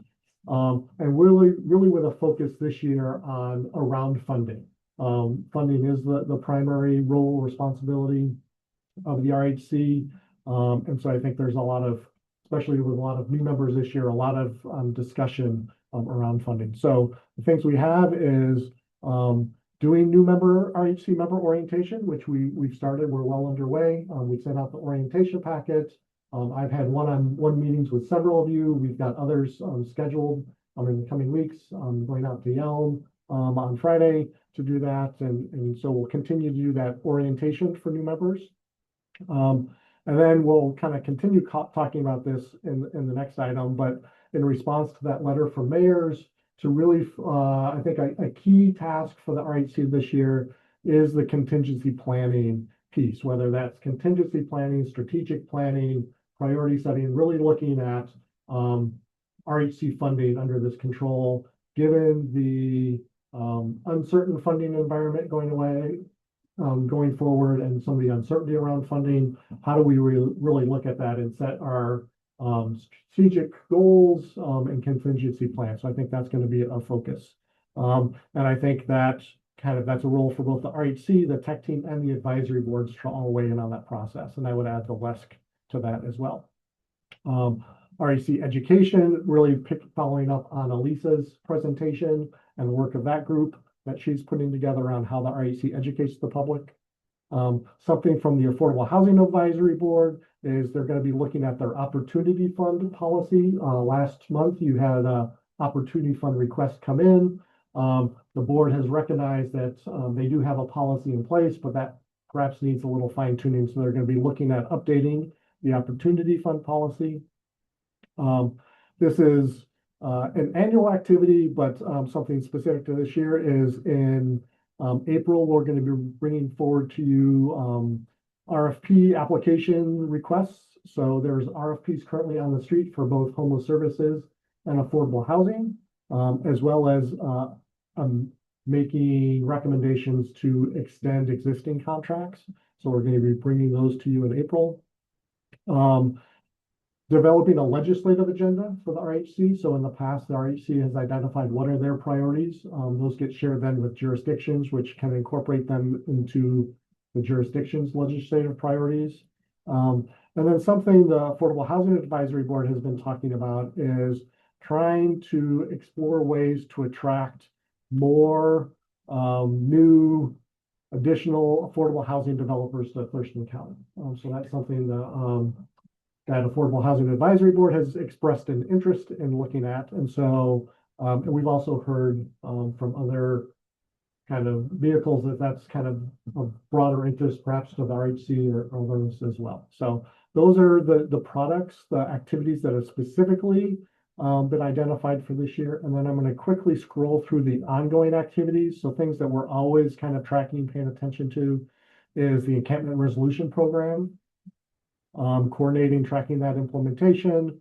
and really with a focus this year on around funding. Funding is the primary role, responsibility of the RHC. And so I think there's a lot of, especially with a lot of new members this year, a lot of discussion around funding. So the things we have is doing new RHC member orientation, which we've started. We're well underway. We sent out the orientation packet. I've had one-on-one meetings with several of you. We've got others scheduled in the coming weeks. I'm going out to Yelm on Friday to do that. And so we'll continue to do that orientation for new members. And then we'll kind of continue talking about this in the next item, but in response to that letter from mayors, to really, I think a key task for the RHC this year is the contingency planning piece, whether that's contingency planning, strategic planning, priority setting, really looking at RHC funding under this control, given the uncertain funding environment going forward and some of the uncertainty around funding. How do we really look at that and set our strategic goals and contingency plans? So I think that's going to be a focus. And I think that's a role for both the RHC, the tech team, and the advisory boards to all weigh in on that process. And I would add the LESC to that as well. RHC education, really following up on Elisa's presentation and the work of that group that she's putting together around how the RHC educates the public. Something from the Affordable Housing Advisory Board is they're going to be looking at their Opportunity Fund policy. Last month, you had an Opportunity Fund request come in. The board has recognized that they do have a policy in place, but that perhaps needs a little fine tuning. So they're going to be looking at updating the Opportunity Fund policy. This is an annual activity, but something specific to this year is in April, we're going to be bringing forward to you RFP application requests. So there's RFPs currently on the street for both homeless services and affordable housing, as well as making recommendations to extend existing contracts. So we're going to be bringing those to you in April. Developing a legislative agenda for the RHC. So in the past, the RHC has identified what are their priorities. Those get shared then with jurisdictions, which can incorporate them into the jurisdiction's legislative priorities. And then something the Affordable Housing Advisory Board has been talking about is trying to explore ways to attract more new additional affordable housing developers to Thurston County. So that's something that Affordable Housing Advisory Board has expressed an interest in looking at. And so, and we've also heard from other kind of vehicles that's kind of broader interest perhaps to the RHC or others as well. So those are the products, the activities that are specifically been identified for this year. And then I'm going to quickly scroll through the ongoing activities. So things that we're always kind of tracking, paying attention to is the encampment resolution program. Coordinating, tracking that implementation,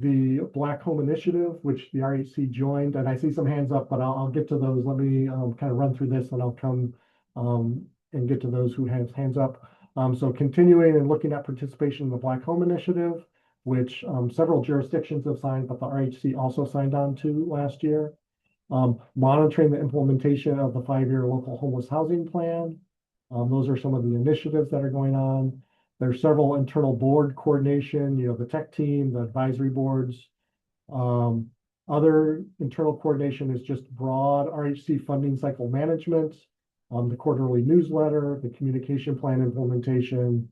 the Black Home Initiative, which the RHC joined, and I see some hands up, but I'll get to those. Let me kind of run through this and I'll come and get to those who have hands up. So continuing and looking at participation in the Black Home Initiative, which several jurisdictions have signed, but the RHC also signed on to last year. Monitoring the implementation of the 5-year local homeless housing plan. Those are some of the initiatives that are going on. There's several internal board coordination, the tech team, the advisory boards. Other internal coordination is just broad RHC funding cycle management, the quarterly newsletter, the communication plan implementation,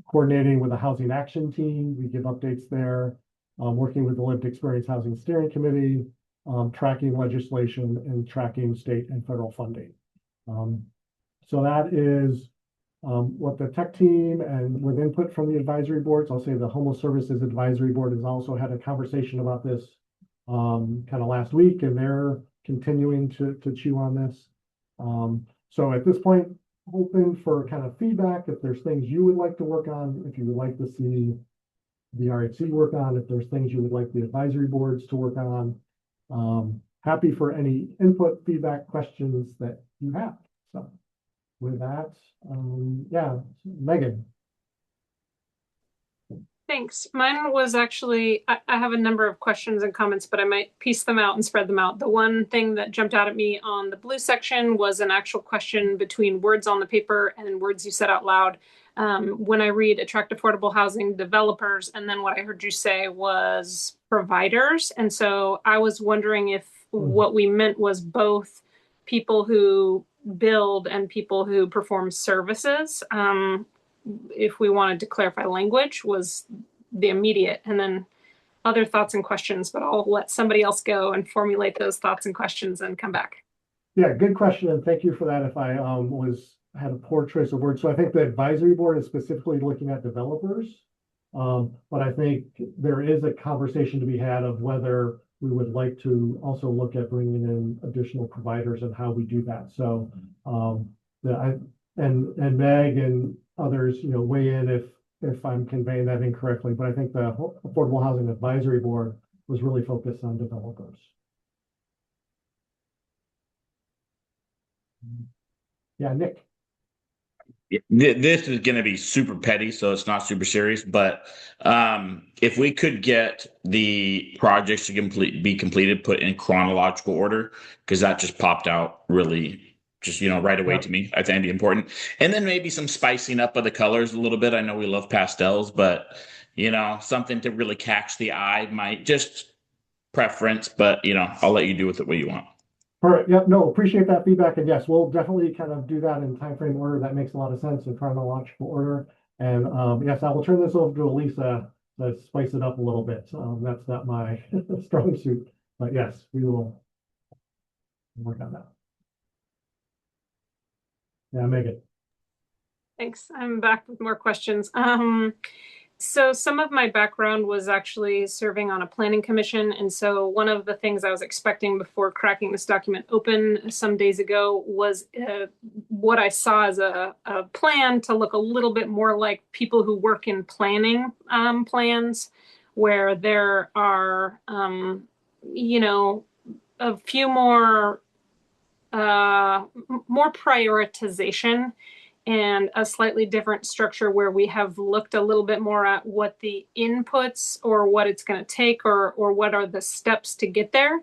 coordinating with the housing action team. We give updates there, working with the Lived Experience Housing Steering Committee, tracking legislation and tracking state and federal funding. So that is what the tech team and with input from the advisory boards. I'll say the Homeless Services Advisory Board has also had a conversation about this kind of last week, and they're continuing to chew on this. So at this point, open for kind of feedback. If there's things you would like to work on, if you would like to see the RHC work on, if there's things you would like the advisory boards to work on, happy for any input, feedback, questions that you have. So with that, yeah, Megan. Thanks. Mine was actually, I have a number of questions and comments, but I might piece them out and spread them out. The one thing that jumped out at me on the blue section was an actual question between words on the paper and words you said out loud. When I read attract affordable housing developers, and then what I heard you say was providers. And so I was wondering if what we meant was both people who build and people who perform services. If we wanted to clarify language was the immediate. And then other thoughts and questions, but I'll let somebody else go and formulate those thoughts and questions and come back. Yeah, good question, and thank you for that. If I had a poor choice of words, so I think the advisory board is specifically looking at developers, but I think there is a conversation to be had of whether we would like to also look at bringing in additional providers and how we do that. So, and Meg and others, weigh in if I'm conveying that incorrectly. But I think the Affordable Housing Advisory Board was really focused on developers. Yeah, Nick. This is going to be super petty, so it's not super serious. But if we could get the projects to be completed, put in chronological order, because that just popped out really just right away to me. I think it'd be important, and then maybe some spicing up of the colors a little bit. I know we love pastels, but something to really catch the eye. Might just preference, but I'll let you do with it what you want. All right. Yep. No, appreciate that feedback. And yes, we'll definitely kind of do that in timeframe order. That makes a lot of sense in chronological order. And yes, I will turn this over to Elisa to spice it up a little bit. That's not my strong suit, but yes, we will work on that. Yeah, Megan. Thanks. I'm back with more questions. So some of my background was actually serving on a planning commission. And so one of the things I was expecting before cracking this document open some days ago was what I saw as a plan to look a little bit more like people who work in planning plans, where there are, a few more prioritization and a slightly different structure where we have looked a little bit more at what the inputs or what it's going to take or what are the steps to get there.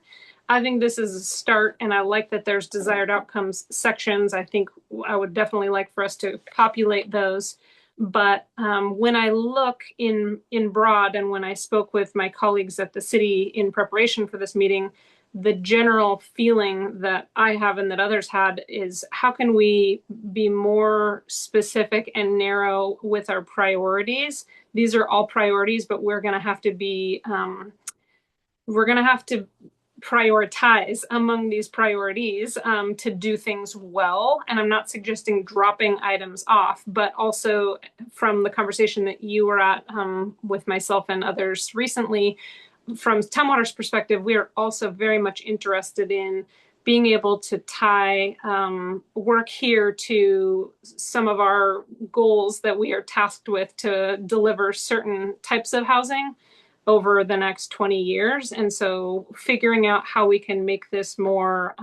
I think this is a start, and I like that there's desired outcomes sections. I think I would definitely like for us to populate those. But when I look in broad, and when I spoke with my colleagues at the city in preparation for this meeting, the general feeling that I have and that others had is how can we be more specific and narrow with our priorities? These are all priorities, but we're going to have to be, we're going to have to prioritize among these priorities to do things well. And I'm not suggesting dropping items off, but also from the conversation that you were at with myself and others recently, from Tumwater's perspective, we are also very much interested in being able to tie work here to some of our goals that we are tasked with to deliver certain types of housing over the next 20 years. And so figuring out how we can make this more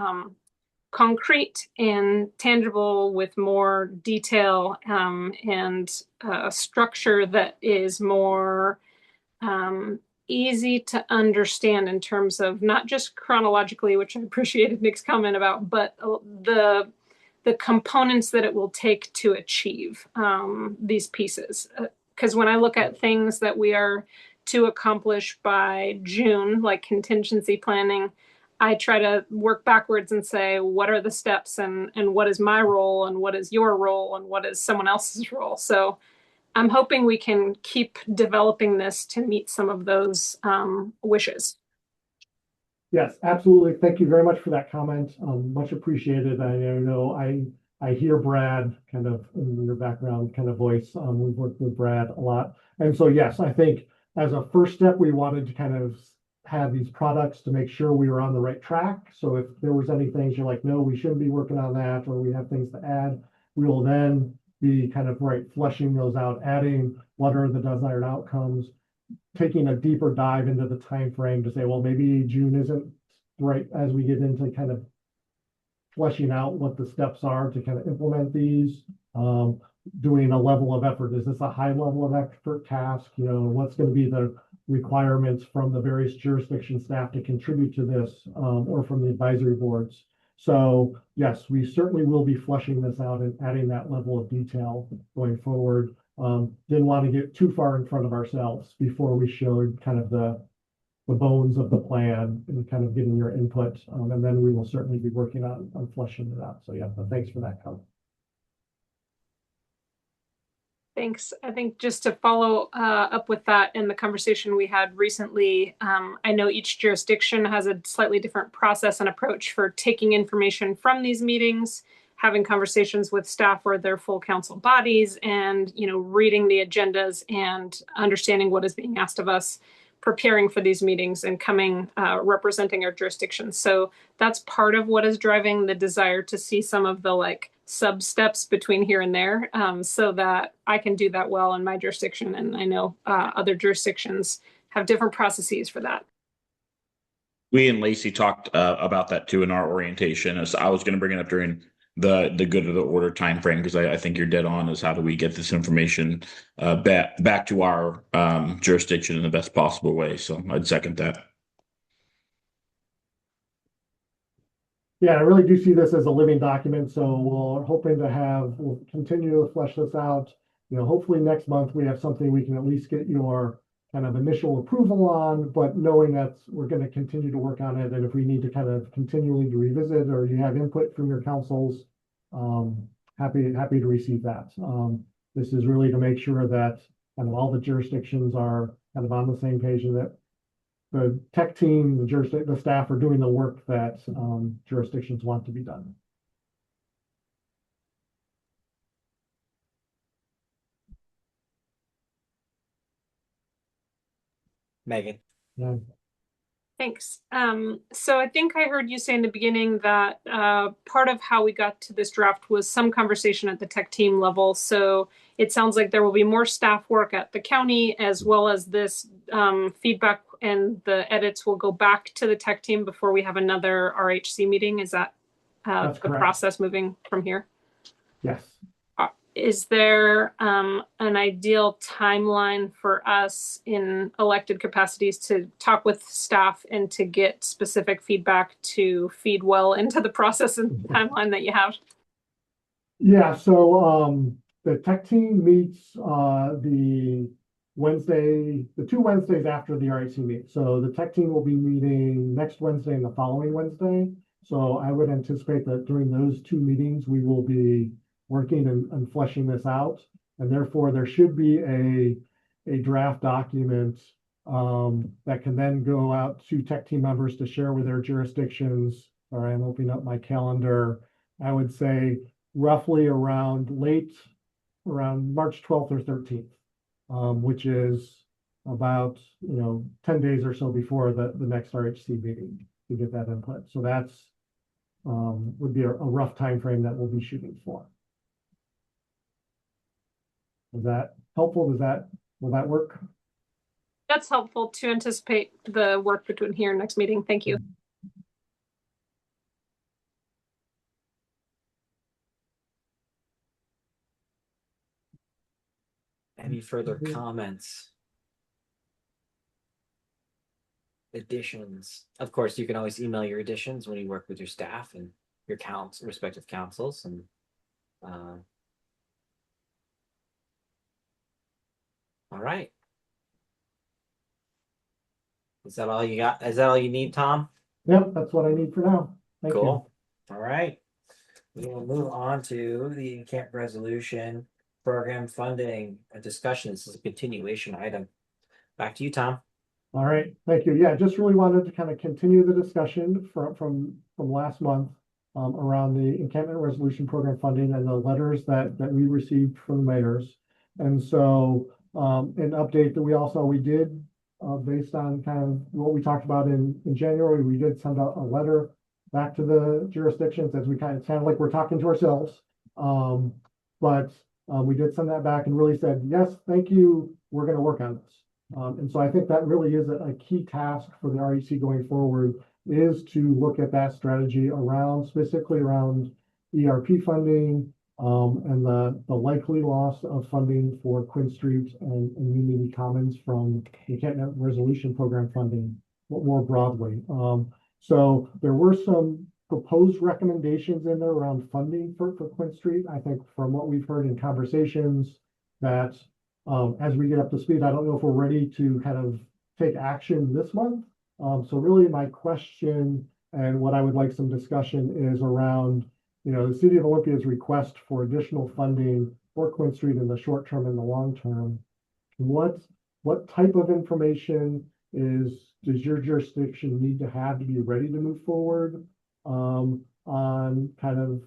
concrete and tangible with more detail and a structure that is more easy to understand in terms of not just chronologically, which I appreciated Nick's comment about, but the components that it will take to achieve these pieces. Because when I look at things that we are to accomplish by June, like contingency planning, I try to work backwards and say, what are the steps and what is my role and what is your role and what is someone else's role? So I'm hoping we can keep developing this to meet some of those wishes. Yes, absolutely. Thank you very much for that comment. Much appreciated. I know I hear Brad kind of in your background kind of voice. We've worked with Brad a lot. And so, yes, I think as a first step, we wanted to kind of have these products to make sure we were on the right track. So if there was any things you're like, no, we shouldn't be working on that, or we have things to add, we will then be kind of fleshing those out, adding what are the desired outcomes, taking a deeper dive into the time frame to say, well, maybe June isn't right as we get into kind of fleshing out what the steps are to kind of implement these, doing a level of effort. Is this a high level of effort task? What's going to be the requirements from the various jurisdiction staff to contribute to this, or from the advisory boards? So yes, we certainly will be fleshing this out and adding that level of detail going forward. Didn't want to get too far in front of ourselves before we showed kind of the bones of the plan and kind of getting your input. And then we will certainly be working on fleshing it out. So yeah, thanks for that comment. Thanks. I think just to follow up with that and the conversation we had recently, I know each jurisdiction has a slightly different process and approach for taking information from these meetings, having conversations with staff or their full council bodies, and reading the agendas and understanding what is being asked of us, preparing for these meetings and coming representing our jurisdiction. So that's part of what is driving the desire to see some of the sub steps between here and there, so that I can do that well in my jurisdiction. And I know other jurisdictions have different processes for that. We and Lacey talked about that too in our orientation. As I was going to bring it up during the good of the order time frame, because I think you're dead on, is how do we get this information back to our jurisdiction in the best possible way. So I'd second that. Yeah, I really do see this as a living document, so we'll continue to flesh this out. Hopefully next month we have something we can at least get your kind of initial approval on, but knowing that we're going to continue to work on it, and if we need to kind of continually revisit or you have input from your councils, happy to receive that. This is really to make sure that kind of all the jurisdictions are kind of on the same page, and that the tech team, the staff are doing the work that jurisdictions want to be done. Megan. Yeah. Thanks. So I think I heard you say in the beginning that part of how we got to this draft was some conversation at the tech team level. So it sounds like there will be more staff work at the county, as well as this feedback and the edits will go back to the tech team before we have another RHC meeting. Is that the process moving from here? Yes. Is there an ideal timeline for us in elected capacities to talk with staff and to get specific feedback to feed well into the process and timeline that you have? Yeah, so the tech team meets the 2 Wednesdays after the RHC meet. So the tech team will be meeting next Wednesday and the following Wednesday. So I would anticipate that during those 2 meetings, we will be working and fleshing this out, and therefore there should be a draft document that can then go out to tech team members to share with their jurisdictions. All right, I'm opening up my calendar. I would say roughly around March 12th or 13th, which is about 10 days or so before the next RHC meeting to get that input. So that's would be a rough time frame that we'll be shooting for. Is that helpful? Will that work? That's helpful to anticipate the work between here and next meeting. Thank you. Any further comments? Additions? Of course, you can always email your additions when you work with your staff and your respective councils. And all right. Is that all you got? Is that all you need, Tom? Yep, that's what I need for now. Thank you. All right. We will move on to the camp resolution program funding discussion. This is a continuation item. Back to you, Tom. All right, thank you. Yeah, just really wanted to kind of continue the discussion from last month around the encampment resolution program funding and the letters that we received from the mayors. And so an update that we did based on kind of what we talked about in January, we did send out a letter back to the jurisdictions as we kind of sound like we're talking to ourselves. But we did send that back and really said, yes, thank you, we're going to work on this. And so I think that really is a key task for the REC going forward, is to look at that strategy specifically around ERP funding and the likely loss of funding for Quinn Street and Unity Commons from the encampment resolution program funding more broadly. So there were some proposed recommendations in there around funding for Quinn Street. I think from what we've heard in conversations that as we get up to speed, I don't know if we're ready to kind of take action this month. So really my question and what I would like some discussion is around, the City of Olympia's request for additional funding for Quinn Street in the short term and the long term. What type of information does your jurisdiction need to have to be ready to move forward on kind of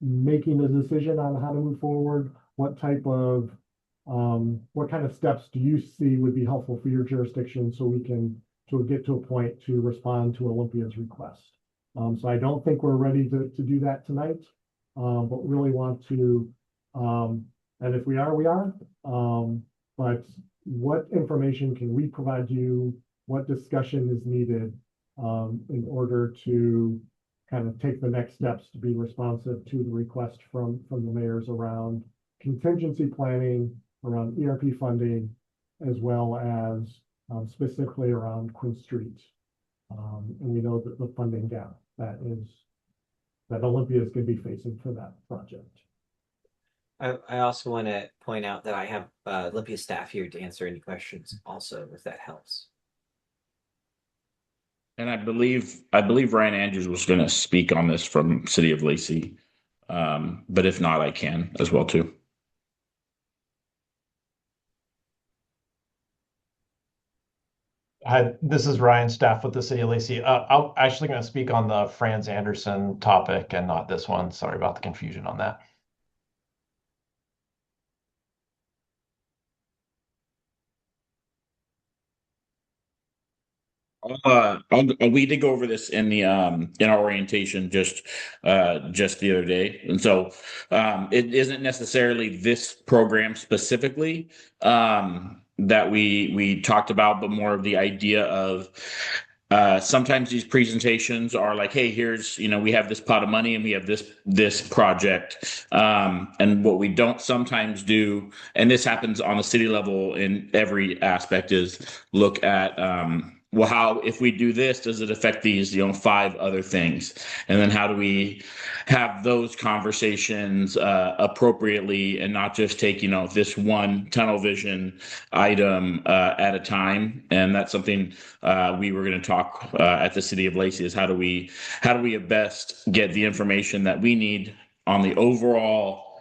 making a decision on how to move forward? What kind of steps do you see would be helpful for your jurisdiction so we can get to a point to respond to Olympia's request? So I don't think we're ready to do that tonight, but really want to, and if we are, we are. But what information can we provide you? What discussion is needed in order to kind of take the next steps to be responsive to the request from the mayors around contingency planning, around ERP funding, as well as specifically around Quinn Street. And we know that the funding gap that Olympia is going to be facing for that project. I also want to point out that I have Olympia staff here to answer any questions also, if that helps. And I believe Ryan Andrews was going to speak on this from City of Lacey. But if not, I can as well too. Hi, this is Ryan, staff with the City of Lacey. I'm actually going to speak on the Franz Anderson topic and not this one. Sorry about the confusion on that. We did go over this in the in our orientation just the other day, and so it isn't necessarily this program specifically that we talked about, but more of the idea of sometimes these presentations are like, hey, here's, we have this pot of money and we have this project, and what we don't sometimes do, and this happens on the city level in every aspect, is look at well, how, if we do this, does it affect these, 5 other things? And then how do we have those conversations appropriately and not just take, this one tunnel vision item at a time? And that's something we were going to talk at the City of Lacey, is how do we best get the information that we need on the overall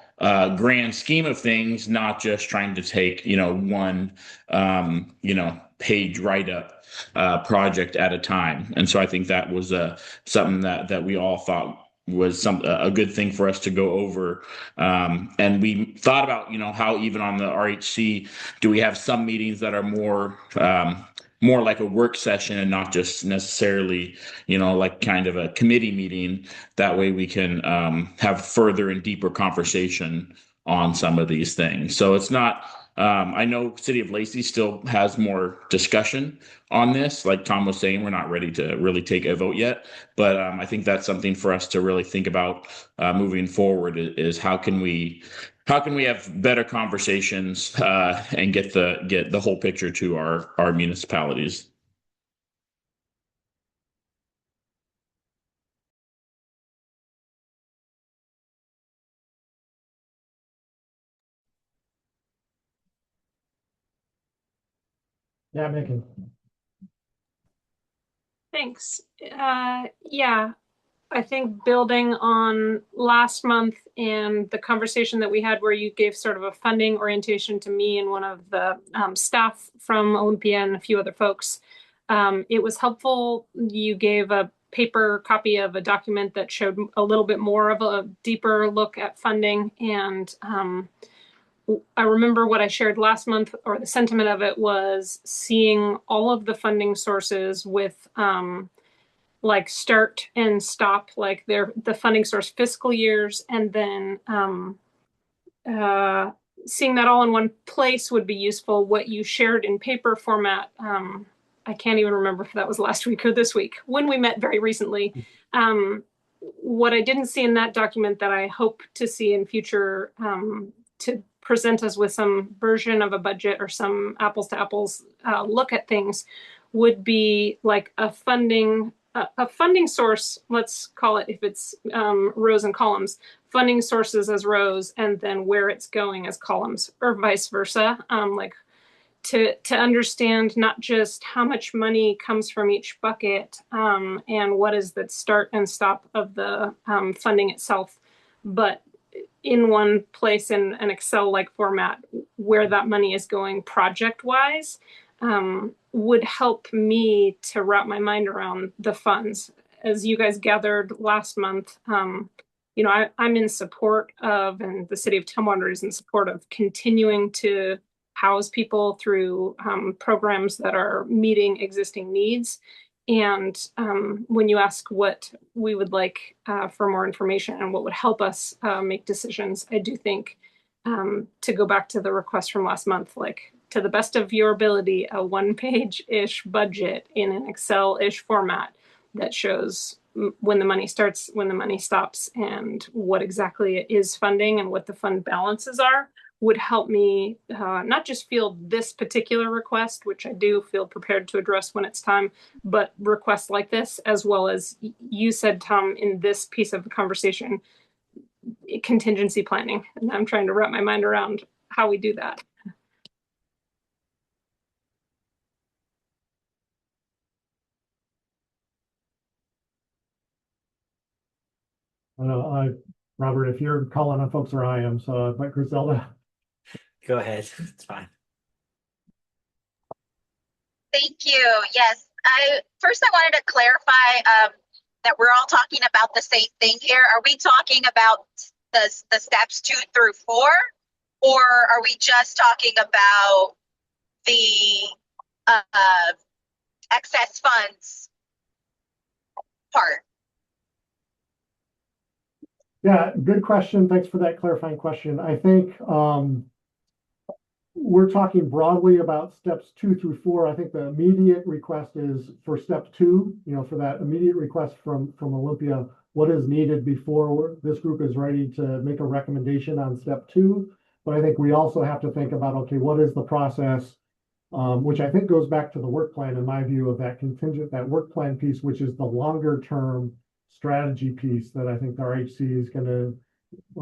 grand scheme of things, not just trying to take, one, page write-up project at a time. And so I think that was something that we all thought was a good thing for us to go over. And we thought about, how even on the RHC, do we have some meetings that are more like a work session and not just necessarily, like kind of a committee meeting. That way we can have further and deeper conversation on some of these things. So it's not, I know City of Lacey still has more discussion on this. Like Tom was saying, we're not ready to really take a vote yet, but I think that's something for us to really think about moving forward, is how can we have better conversations and get the whole picture to our municipalities. Yeah, Megan. Thanks. Yeah, I think building on last month and the conversation that we had where you gave sort of a funding orientation to me and one of the staff from Olympia and a few other folks, it was helpful. You gave a paper copy of a document that showed a little bit more of a deeper look at funding. And I remember what I shared last month, or the sentiment of it was seeing all of the funding sources with like start and stop, like the funding source fiscal years, and then seeing that all in one place would be useful. What you shared in paper format, I can't even remember if that was last week or this week when we met very recently. What I didn't see in that document that I hope to see in future to present us with some version of a budget or some apples to apples look at things would be like a funding source, let's call it, if it's rows and columns, funding sources as rows, and then where it's going as columns, or vice versa. Like to understand not just how much money comes from each bucket and what is the start and stop of the funding itself, but in one place in an Excel-like format where that money is going project-wise would help me to wrap my mind around the funds. As you guys gathered last month, I'm in support of, and the city of Tumwater is in support of continuing to house people through programs that are meeting existing needs. And when you ask what we would like for more information and what would help us make decisions, I do think to go back to the request from last month, like to the best of your ability, a one-page-ish budget in an Excel-ish format that shows when the money starts, when the money stops, and what exactly it is funding and what the fund balances are, would help me not just field this particular request, which I do feel prepared to address when it's time, but requests like this, as well as you said, Tom, in this piece of the conversation, contingency planning. And I'm trying to wrap my mind around how we do that. I know, Robert, if you're calling on folks, or I am, so but Griselda. Go ahead. It's fine. Thank you. Yes, I wanted to clarify that we're all talking about the same thing here. Are we talking about the steps 2 through 4, or are we just talking about the excess funds part? Yeah, good question. Thanks for that clarifying question. I think we're talking broadly about steps 2 through 4. I think the immediate request is for step 2, for that immediate request from Olympia, what is needed before this group is ready to make a recommendation on step 2. But I think we also have to think about, okay, what is the process, which I think goes back to the work plan, in my view, of that work plan piece, which is the longer term strategy piece that I think our HC is going to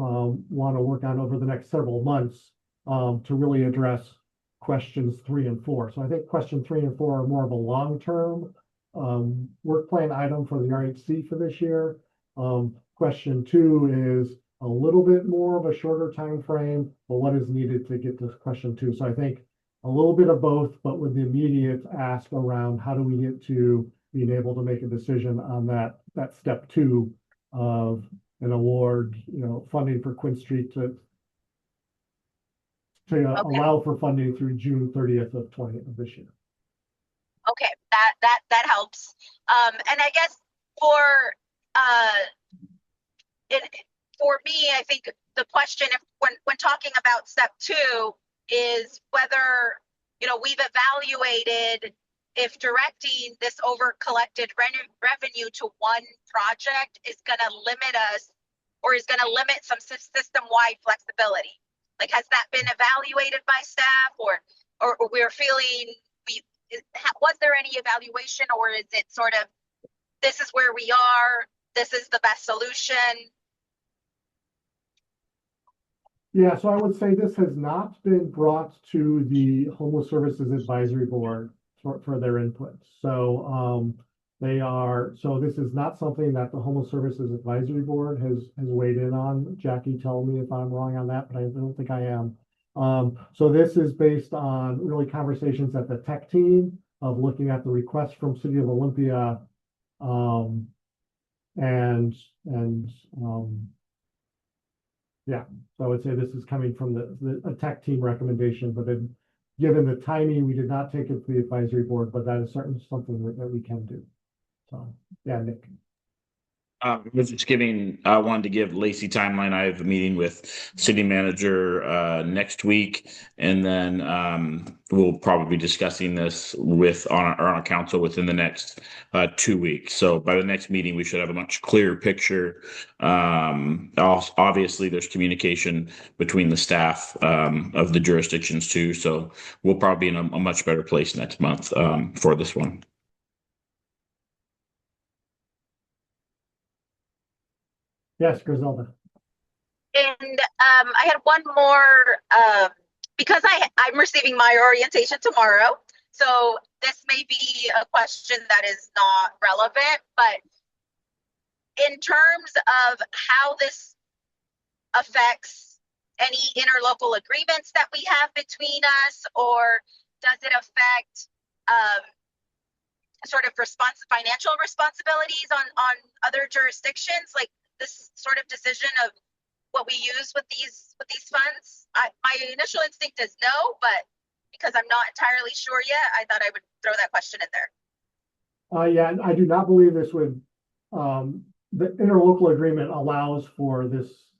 want to work on over the next several months to really address questions 3 and 4. So I think question 3 and 4 are more of a long-term work plan item for the RHC for this year. Question 2 is a little bit more of a shorter time frame, but what is needed to get to question 2. So I think a little bit of both, but with the immediate ask around how do we get to being able to make a decision on that step 2 of an award, funding for Quinn Street to allow for funding through June 30th of this year. Okay, that helps. And I guess for me, I think the question, when talking about step 2, is whether we've evaluated if directing this over collected revenue to one project is going to limit us, or is going to limit some system-wide flexibility. Like, has that been evaluated by staff, or we're feeling was there any evaluation, or is it sort of, this is where we are, this is the best solution? Yeah, so I would say this has not been brought to the Homeless Services Advisory Board for their input. So this is not something that the Homeless Services Advisory Board has weighed in on. Jackie, tell me if I'm wrong on that, but I don't think I am. So this is based on really conversations at the tech team of looking at the request from City of Olympia, yeah, so I would say this is coming from the tech team recommendation, but then given the timing, we did not take it to the advisory board, but that is certainly something that we can do. So, yeah, Nick. I wanted to give Lacey timeline. I have a meeting with city manager next week, and then we'll probably be discussing this on our council within the next 2 weeks. So by the next meeting, we should have a much clearer picture. Obviously, there's communication between the staff of the jurisdictions too. So we'll probably be in a much better place next month for this one. Yes, Griselda. And I had one more, because I'm receiving my orientation tomorrow. So this may be a question that is not relevant, but in terms of how this affects any interlocal agreements that we have between us, or does it affect sort of financial responsibilities on other jurisdictions, like this sort of decision of what we use with these funds? My initial instinct is no, but because I'm not entirely sure yet, I thought I would throw that question in there. Yeah, I do not believe this would, the interlocal agreement allows for this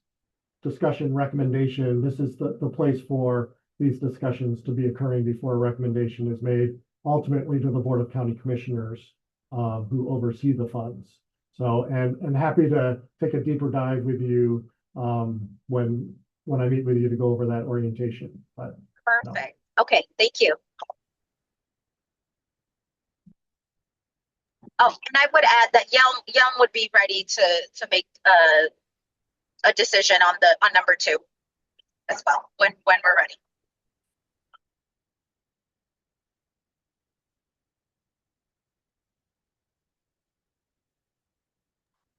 discussion recommendation. This is the place for these discussions to be occurring before a recommendation is made ultimately to the Board of County Commissioners who oversee the funds. So, and happy to take a deeper dive with you when I meet with you to go over that orientation. But perfect. No. Okay, thank you. Oh, and I would add that Yelm would be ready to make a decision on number 2 as well when we're ready.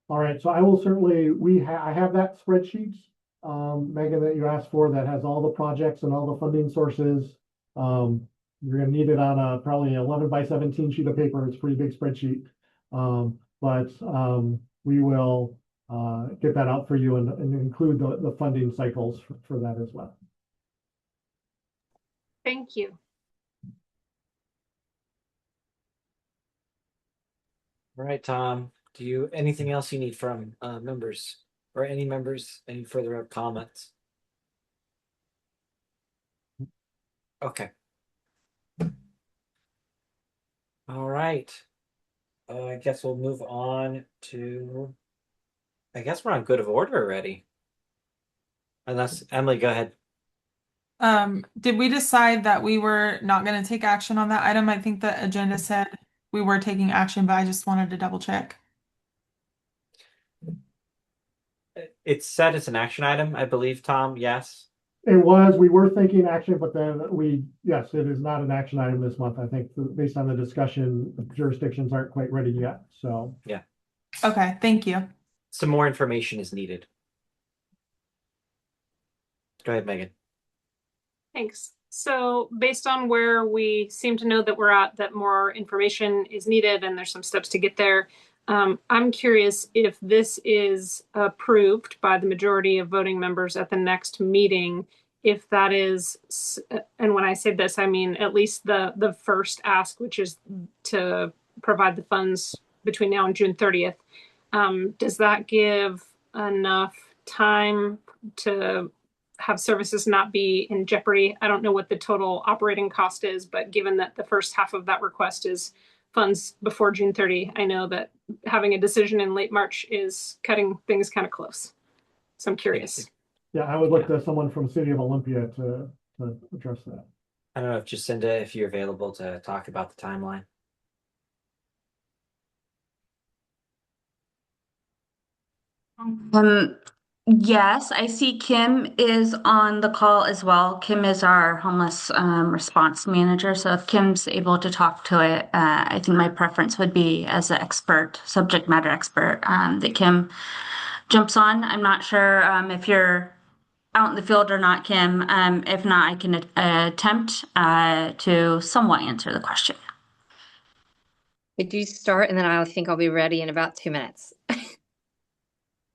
All right, so I will certainly, I have that spreadsheet, Megan, that you asked for, that has all the projects and all the funding sources. You're gonna need it on probably 11 by 17 sheet of paper. It's a pretty big spreadsheet. But we will get that out for you and include the funding cycles for that as well. Thank you. All right, Tom. Do you anything else you need from members or any members? Any further comments? Okay. All right. I guess we'll move on to. I guess we're on good of order already. Unless Emily, go ahead. Did we decide that we were not going to take action on that item? I think the agenda said we were taking action, but I just wanted to double check. It's said it's an action item, I believe, Tom. Yes. It was. We were thinking action, but then yes, it is not an action item this month. I think based on the discussion, jurisdictions aren't quite ready yet. So yeah. Okay. Thank you. Some more information is needed. Go ahead, Megan. Thanks. So based on where we seem to know that we're at, that more information is needed and there's some steps to get there. I'm curious if this is approved by the majority of voting members at the next meeting, if that is, and when I say this, I mean at least the first ask, which is to provide the funds between now and June 30th. Does that give enough time to have services not be in jeopardy? I don't know what the total operating cost is, but given that the first half of that request is funds before June 30, I know that having a decision in late March is cutting things kind of close. So I'm curious. Yeah, I would look to someone from City of Olympia to address that. I don't know if Jacinda, if you're available to talk about the timeline. Yes, I see Kim is on the call as well. Kim is our homeless response manager. So if Kim's able to talk to it, I think my preference would be as an expert, subject matter expert, that Kim jumps on. I'm not sure if you're out in the field or not, Kim. If not, I can attempt to somewhat answer the question. Could you start, and then I think I'll be ready in about 2 minutes.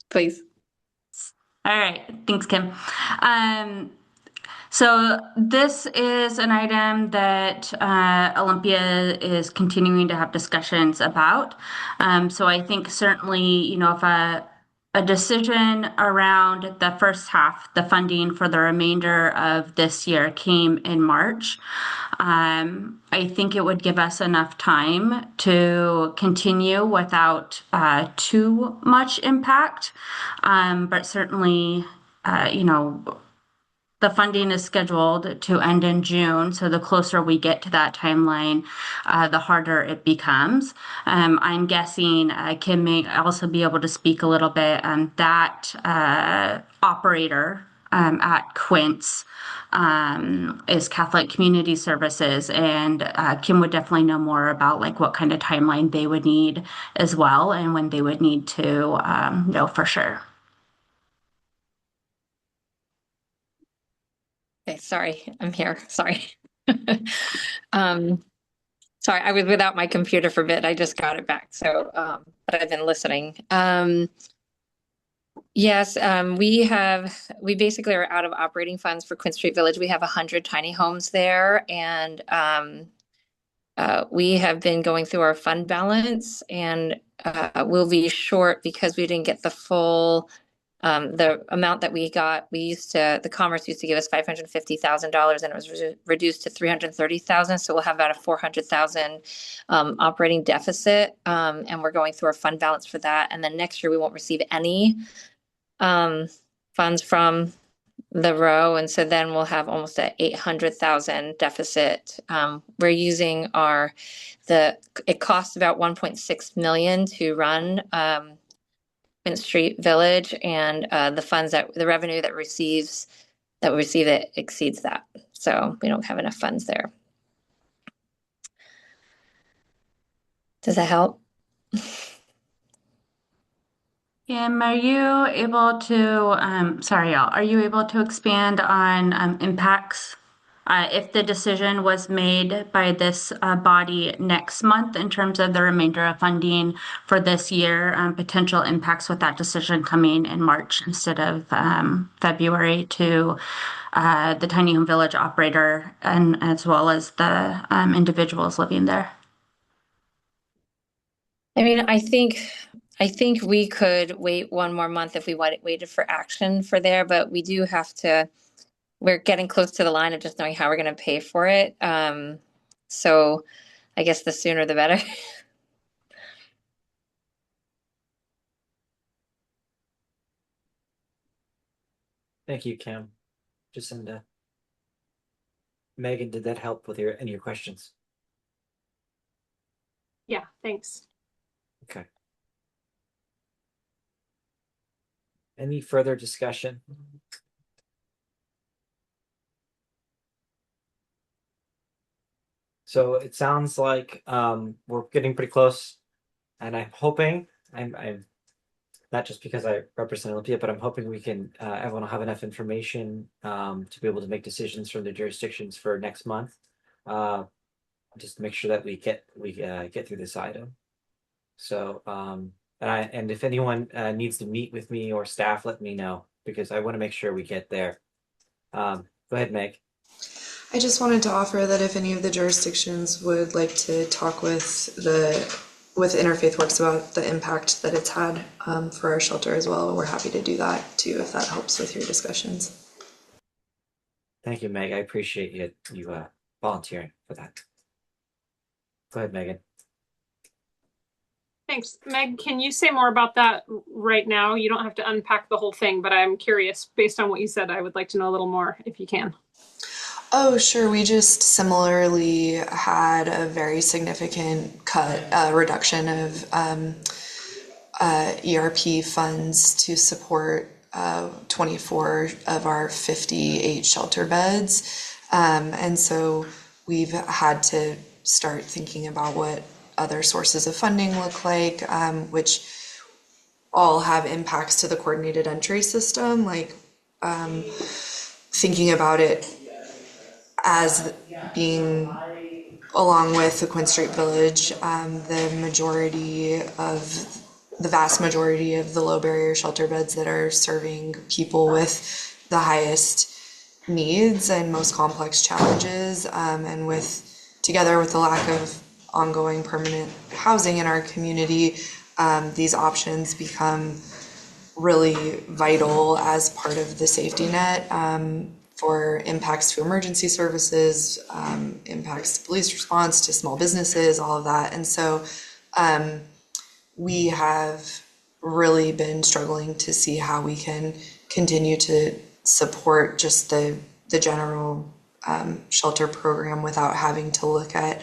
Please. All right. Thanks, Kim. So this is an item that Olympia is continuing to have discussions about. So I think certainly, if a decision around the first half, the funding for the remainder of this year came in March, I think it would give us enough time to continue without too much impact. But certainly, the funding is scheduled to end in June, so the closer we get to that timeline, the harder it becomes. I'm guessing Kim may also be able to speak a little bit on that operator at Quince is Catholic Community Services, and Kim would definitely know more about what kind of timeline they would need as well, and when they would need to know for sure. Okay, sorry, I'm here. Sorry. Sorry, I was without my computer for a bit. I just got it back. So, but I've been listening. Yes, we basically are out of operating funds for Quinn Street Village. We have 100 tiny homes there, and we have been going through our fund balance, and we'll be short because we didn't get the full the amount that we got. The Commerce used to give us $550,000, and it was reduced to $330,000. So we'll have about a $400,000 operating deficit, and we're going through our fund balance for that. And then next year we won't receive any funds from the row, and so then we'll have almost a $800,000 deficit. We're using it costs about $1.6 million to run Quinn Street Village, and the revenue that we receive it exceeds that. So we don't have enough funds there. Does that help? Are you able to, sorry, y'all, are you able to expand on impacts if the decision was made by this body next month in terms of the remainder of funding for this year, potential impacts with that decision coming in March instead of February to the tiny home village operator and as well as the individuals living there? I mean, I think we could wait one more month if we waited for action for there, but we do have to. We're getting close to the line of just knowing how we're going to pay for it. So I guess the sooner the better. Thank you, Kim. Jacinda. Megan, did that help with any of your questions? Yeah, thanks. Okay. Any further discussion? So it sounds like we're getting pretty close, and I'm hoping I'm not just because I represent Olympia, but I'm hoping we can everyone will have enough information to be able to make decisions from the jurisdictions for next month. Just to make sure that we get through this item. So and if anyone needs to meet with me or staff, let me know because I want to make sure we get there. Go ahead, Meg. I just wanted to offer that if any of the jurisdictions would like to talk with Interfaith Works about the impact that it's had for our shelter as well, we're happy to do that too if that helps with your discussions. Thank you, Meg. I appreciate you volunteering for that. Go ahead, Megan. Thanks. Meg, can you say more about that right now? You don't have to unpack the whole thing, but I'm curious, based on what you said, I would like to know a little more if you can. Oh, sure. We just similarly had a very significant reduction of ERP funds to support 24 of our 58 shelter beds. And so we've had to start thinking about what other sources of funding look like, which all have impacts to the coordinated entry system, like thinking about it as being along with the Quinn Street Village, the vast majority of the low barrier shelter beds that are serving people with the highest needs and most complex challenges, and together with the lack of ongoing permanent housing in our community, these options become really vital as part of the safety net for impacts to emergency services, impacts to police response, to small businesses, all of that. And so we have really been struggling to see how we can continue to support just the general shelter program without having to look at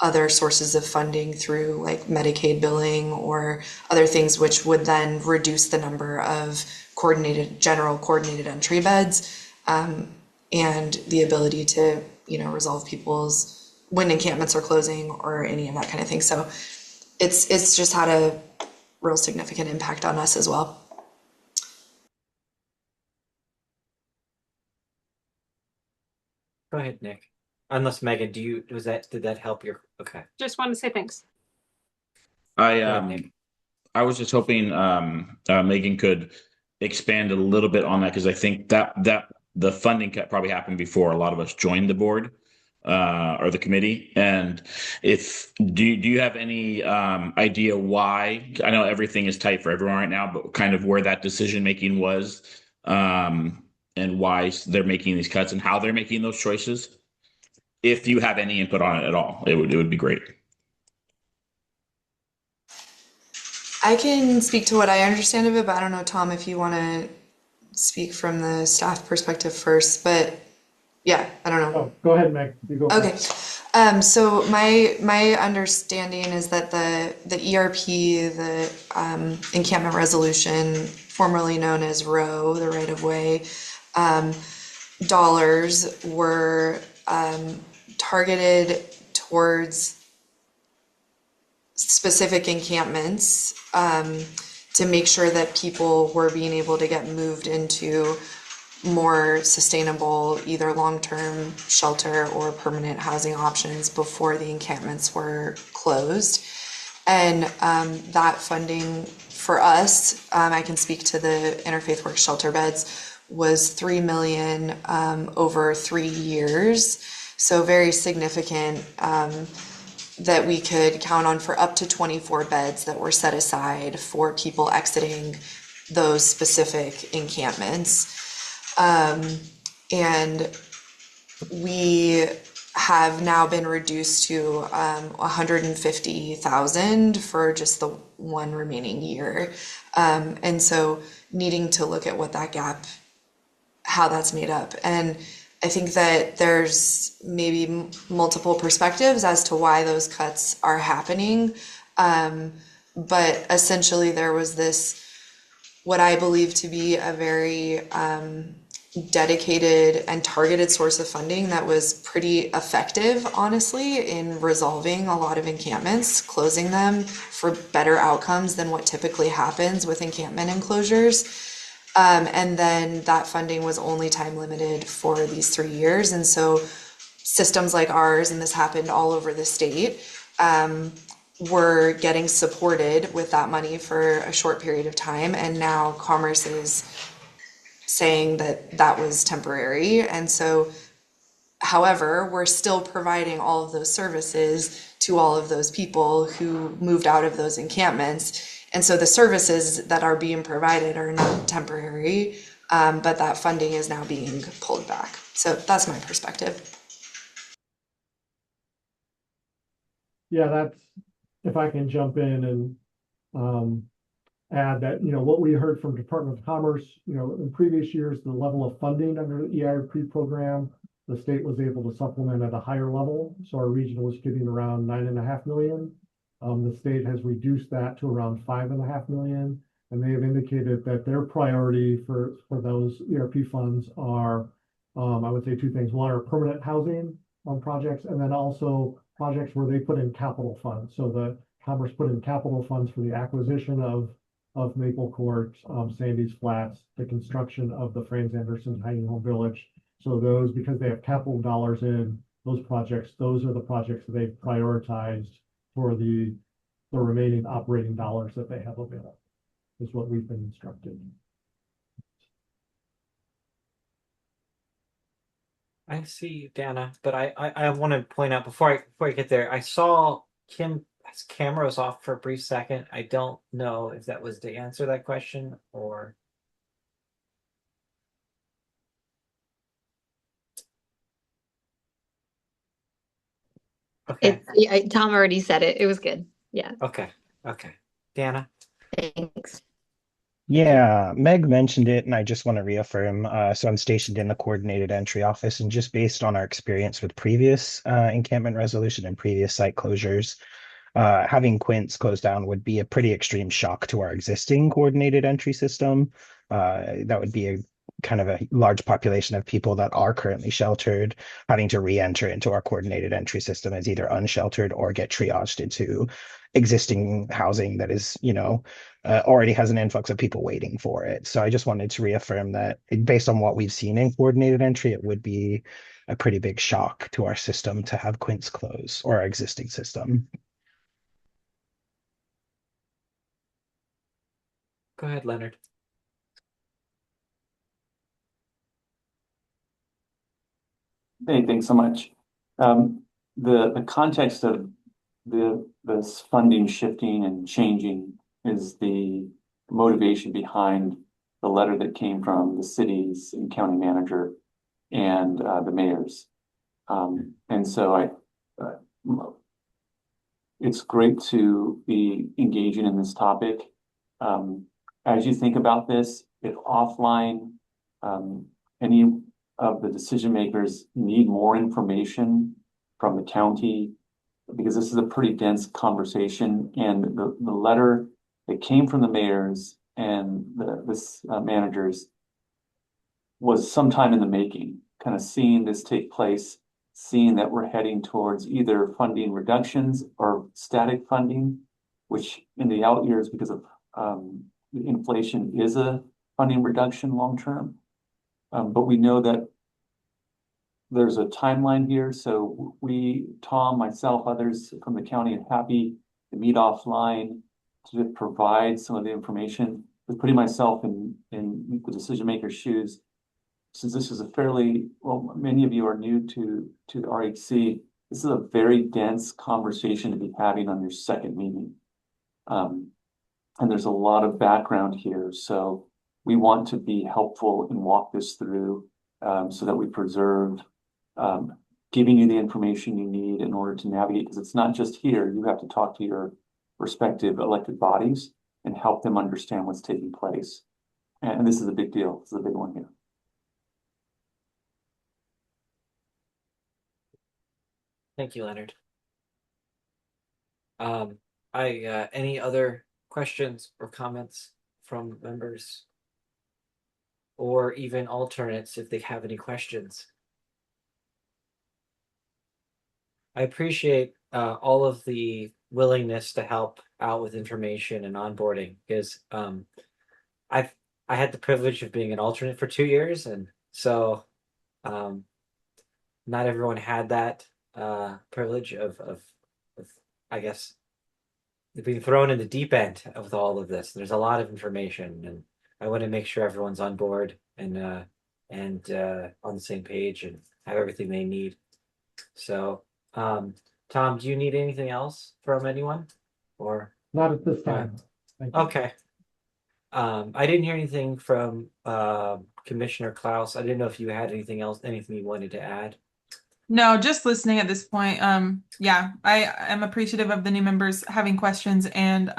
other sources of funding through like Medicaid billing or other things, which would then reduce the number of general coordinated entry beds, and the ability to, resolve people's when encampments are closing or any of that kind of thing. So it's just had a real significant impact on us as well. Go ahead, Nick. Unless Megan, did that help your? Okay. Just wanted to say thanks. I was just hoping Megan could expand a little bit on that, because I think that the funding cut probably happened before a lot of us joined the board or the committee. And do you have any idea why? I know everything is tight for everyone right now, but kind of where that decision making was, and why they're making these cuts and how they're making those choices. If you have any input on it at all, it would be great. I can speak to what I understand of it, but I don't know, Tom, if you want to speak from the staff perspective first. But yeah, I don't know. Oh, go ahead, Meg. You go Okay. first. So my understanding is that the ERP, the encampment resolution, formerly known as ROW, the right of way, dollars were targeted towards specific encampments to make sure that people were being able to get moved into more sustainable, either long-term shelter or permanent housing options before the encampments were closed. And that funding for us, I can speak to the Interfaith Work shelter beds, was $3 million over 3 years. So very significant, that we could count on for up to 24 beds that were set aside for people exiting those specific encampments. And we have now been reduced to 150,000 for just the one remaining year. And so needing to look at what that gap, how that's made up. And I think that there's maybe multiple perspectives as to why those cuts are happening. But essentially there was this, what I believe to be a very dedicated and targeted source of funding that was pretty effective, honestly, in resolving a lot of encampments, closing them for better outcomes than what typically happens with encampment enclosures. And then that funding was only time limited for these 3 years. And so systems like ours, and this happened all over the state, were getting supported with that money for a short period of time. And now Commerce is saying that that was temporary. And so, however, we're still providing all of those services to all of those people who moved out of those encampments. And so the services that are being provided are not temporary, but that funding is now being pulled back. So that's my perspective. Yeah, that's, if I can jump in and add that, what we heard from Department of Commerce, in previous years, the level of funding under the EIRP program, the state was able to supplement at a higher level. So our region was getting around $9.5 million. The state has reduced that to around $5.5 million, and they have indicated that their priority for those ERP funds are, I would say 2 things. One are permanent housing projects, and then also projects where they put in capital funds. So the Commerce put in capital funds for the acquisition of Maple Court, Sandy's Flats, the construction of the Franz Anderson Tiny Home Village. So those, because they have capital dollars in those projects, those are the projects that they've prioritized for the remaining operating dollars that they have available, is what we've been instructed. I see, Dana, but I want to point out before I get there, I saw Kim's camera was off for a brief second. I don't know if that was to answer that question or. Okay. Tom already said it. It was good. Yeah. Okay. Dana. Thanks. Yeah, Meg mentioned it, and I just want to reaffirm. So I'm stationed in the coordinated entry office, and just based on our experience with previous encampment resolution and previous site closures, having Quince closed down would be a pretty extreme shock to our existing coordinated entry system. That would be a kind of a large population of people that are currently sheltered, having to re-enter into our coordinated entry system as either unsheltered or get triaged into existing housing that is, already has an influx of people waiting for it. So I just wanted to reaffirm that based on what we've seen in coordinated entry, it would be a pretty big shock to our system to have Quince close, or our existing system. Go ahead, Leonard. Hey, thanks so much. The context of this funding shifting and changing is the motivation behind the letter that came from the cities and county manager and the mayors. And so it's great to be engaging in this topic. As you think about this, if offline, any of the decision makers need more information from the county, because this is a pretty dense conversation, and the letter that came from the mayors and the managers was sometime in the making, kind of seeing this take place, seeing that we're heading towards either funding reductions or static funding, which in the out years, because of the inflation, is a funding reduction long term. But we know that there's a timeline here. So we, Tom, myself, others from the county are happy to meet offline to provide some of the information. But putting myself in the decision maker's shoes, since this is a fairly, well, many of you are new to the RHC, this is a very dense conversation to be having on your second meeting. And there's a lot of background here. So we want to be helpful and walk this through so that we preserve giving you the information you need in order to navigate, because it's not just here. You have to talk to your respective elected bodies and help them understand what's taking place. And this is a big deal. This is a big one here. Thank you, Leonard. Any other questions or comments from members, or even alternates if they have any questions? I appreciate all of the willingness to help out with information and onboarding, because I had the privilege of being an alternate for 2 years, and so not everyone had that privilege of I guess being thrown in the deep end with all of this. There's a lot of information, and I want to make sure everyone's on board and on the same page and have everything they need. So, Tom, do you need anything else from anyone, or not at this time? Thank you. Okay. I didn't hear anything from Commissioner Klaus. I didn't know if you had anything else, anything you wanted to add. No, just listening at this point. Yeah, I am appreciative of the new members having questions and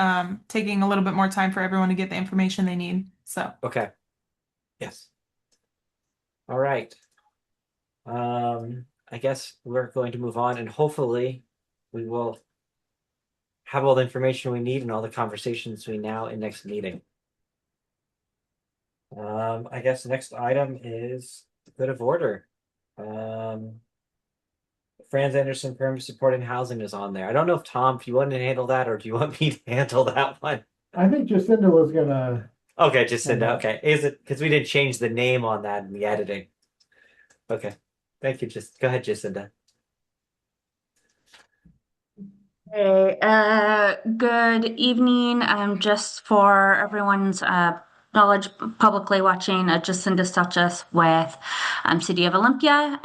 taking a little bit more time for everyone to get the information they need. So Okay. Yes. All right. I guess we're going to move on, and hopefully we will have all the information we need and all the conversations between now and next meeting. I guess the next item is good of order. Franz Anderson Firm Supporting Housing is on there. I don't know if Tom, if you want to handle that, or do you want me to handle that one? I think Jacinda was gonna. Okay, Jacinda. Okay, is it because we did change the name on that in the editing? Okay, thank you. Just go ahead, Jacinda. Hey, good evening. Just for everyone's knowledge, publicly watching, Jacinda Stutchess with City of Olympia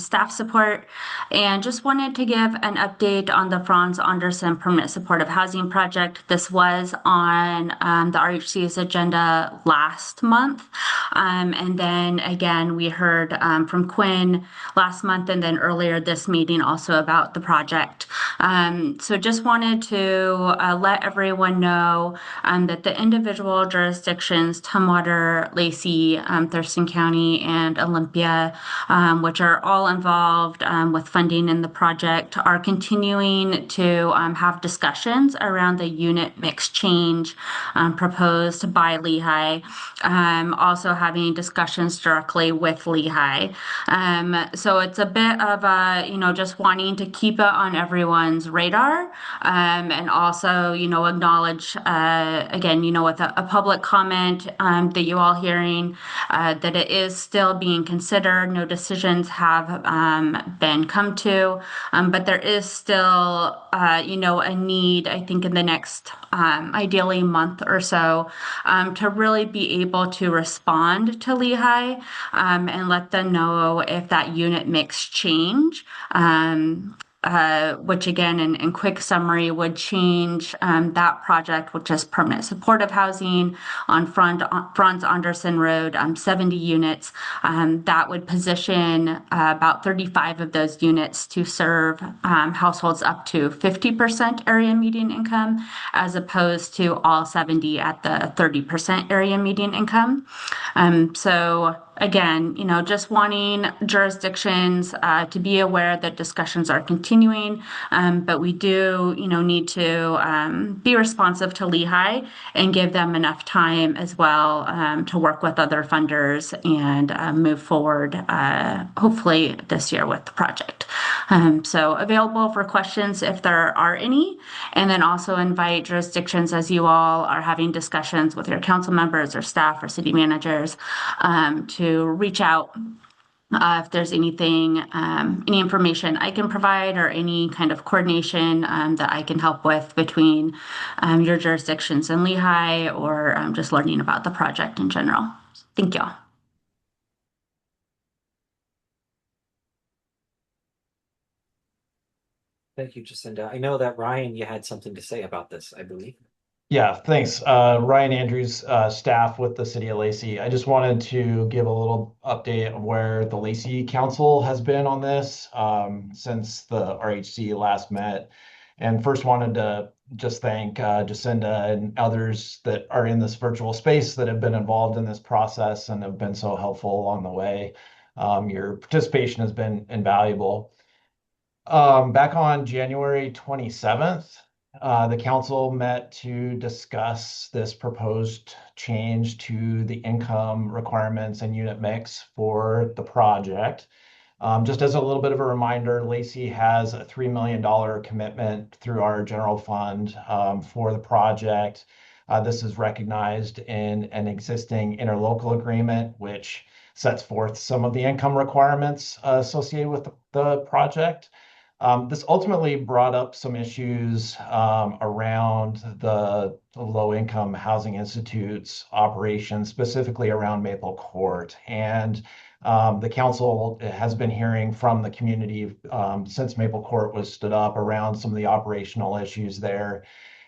staff support, and just wanted to give an update on the Franz Anderson Permanent Supportive Housing Project. This was on the RHC's agenda last month, and then again we heard from Quinn last month, and then earlier this meeting also about the project. So just wanted to let everyone know that the individual jurisdictions, Tumwater, Lacey, Thurston County, and Olympia, which are all involved with funding in the project, are continuing to have discussions around the unit mix change proposed by Lehigh, also having discussions directly with Lehigh. So it's a bit of a, just wanting to keep it on everyone's radar, and also, acknowledge, again, with a public comment that you all hearing that it is still being considered. No decisions have been come to, but there is still, a need, I think, in the next ideally month or so to really be able to respond to Lehigh and let them know if that unit mix change. Which again, in quick summary, would change that project, which is permanent supportive housing on Franz Anderson Road, 70 units. That would position about 35 of those units to serve households up to 50% area median income, as opposed to all 70 at the 30% area median income. So again, just wanting jurisdictions to be aware that discussions are continuing, but we do, need to be responsive to Lehigh and give them enough time as well to work with other funders and move forward, hopefully this year with the project. So available for questions if there are any, and then also invite jurisdictions, as you all are having discussions with your council members or staff or city managers, to reach out if there's anything, any information I can provide or any kind of coordination that I can help with between your jurisdictions and Lehigh, or just learning about the project in general. Thank you all. Thank you, Jacinda. I know that Ryan, you had something to say about this, I believe. Yeah, thanks. Ryan Andrews, staff with the City of Lacey. I just wanted to give a little update of where the Lacey Council has been on this since the RHC last met. And first wanted to just thank Jacinda and others that are in this virtual space that have been involved in this process and have been so helpful along the way. Your participation has been invaluable. Back on January 27th, the council met to discuss this proposed change to the income requirements and unit mix for the project. Just as a little bit of a reminder, Lacey has a $3 million commitment through our general fund for the project. This is recognized in an existing interlocal agreement, which sets forth some of the income requirements associated with the project. This ultimately brought up some issues around the Low-Income Housing Institute's operations, specifically around Maple Court. And the council has been hearing from the community since Maple Court was stood up around some of the operational issues there.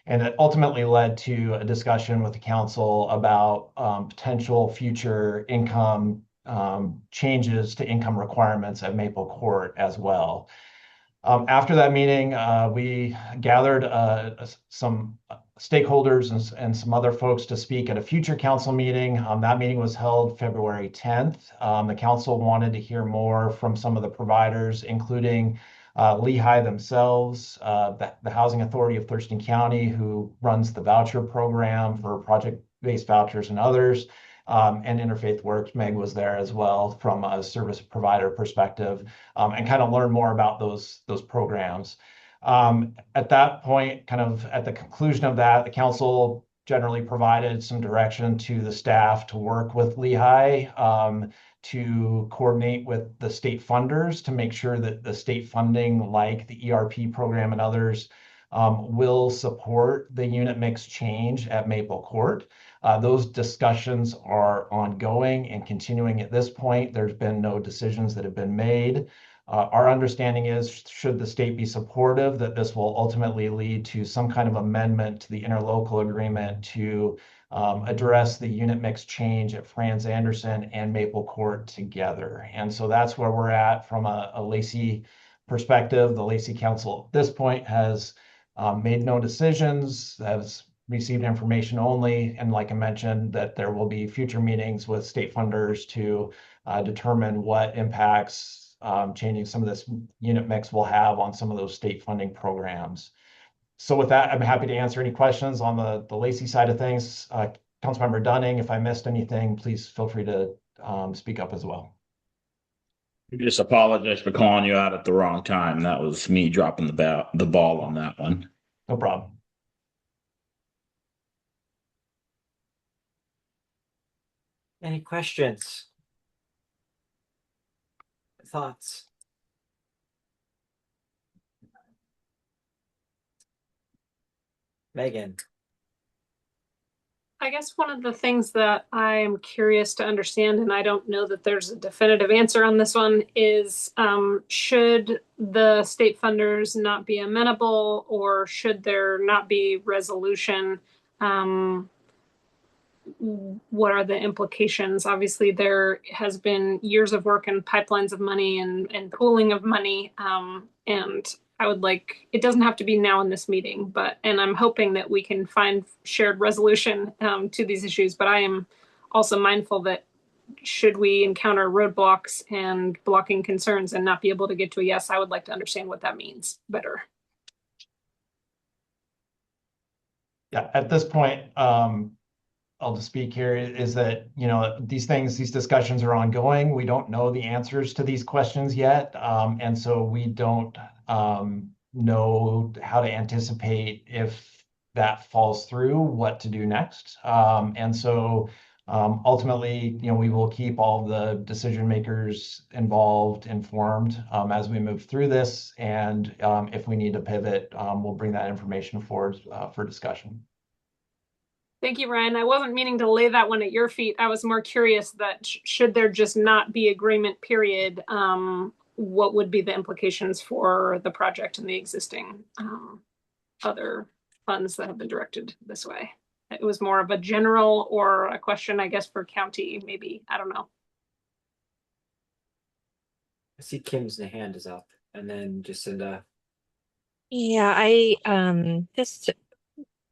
And it ultimately led to a discussion with the council about potential future income changes to income requirements at Maple Court as well. After that meeting, we gathered some stakeholders and some other folks to speak at a future council meeting. That meeting was held February 10th. The council wanted to hear more from some of the providers, including Lehigh themselves, the Housing Authority of Thurston County, who runs the voucher program for project-based vouchers and others. And Interfaith Works, Meg was there as well from a service provider perspective, and kind of learn more about those programs. At that point, kind of at the conclusion of that, the council generally provided some direction to the staff to work with Lehigh to coordinate with the state funders to make sure that the state funding, like the ERP program and others, will support the unit mix change at Maple Court. Those discussions are ongoing and continuing at this point. There's been no decisions that have been made. Our understanding is, should the state be supportive, that this will ultimately lead to some kind of amendment to the interlocal agreement to address the unit mix change at Franz Anderson and Maple Court together. And so that's where we're at from a Lacey perspective. The Lacey Council at this point has made no decisions, has received information only, and like I mentioned, that there will be future meetings with state funders to determine what impacts changing some of this unit mix will have on some of those state funding programs. So with that, I'm happy to answer any questions on the Lacey side of things. Councilmember Dunning, if I missed anything, please feel free to speak up as well. I just apologize for calling you out at the wrong time. That was me dropping the ball on that one. No problem. Any questions? Thoughts? Megan. I guess one of the things that I am curious to understand, and I don't know that there's a definitive answer on this one, is should the state funders not be amenable, or should there not be resolution? What are the implications? Obviously, there has been years of work and pipelines of money and pooling of money. And I would like, it doesn't have to be now in this meeting, and I'm hoping that we can find shared resolution to these issues. But I am also mindful that should we encounter roadblocks and blocking concerns and not be able to get to a yes, I would like to understand what that means better. Yeah, at this point, I'll just speak here is that, these discussions are ongoing. We don't know the answers to these questions yet. And so we don't know how to anticipate if that falls through, what to do next. And so ultimately, we will keep all the decision makers involved, informed as we move through this. And if we need to pivot, we'll bring that information forward for discussion. Thank you, Ryan. I wasn't meaning to lay that one at your feet. I was more curious that should there just not be agreement, period, what would be the implications for the project and the existing other funds that have been directed this way? It was more of a general or a question, I guess, for county, maybe. I don't know. I see Kim's hand is up, and then Jacinda. Yeah,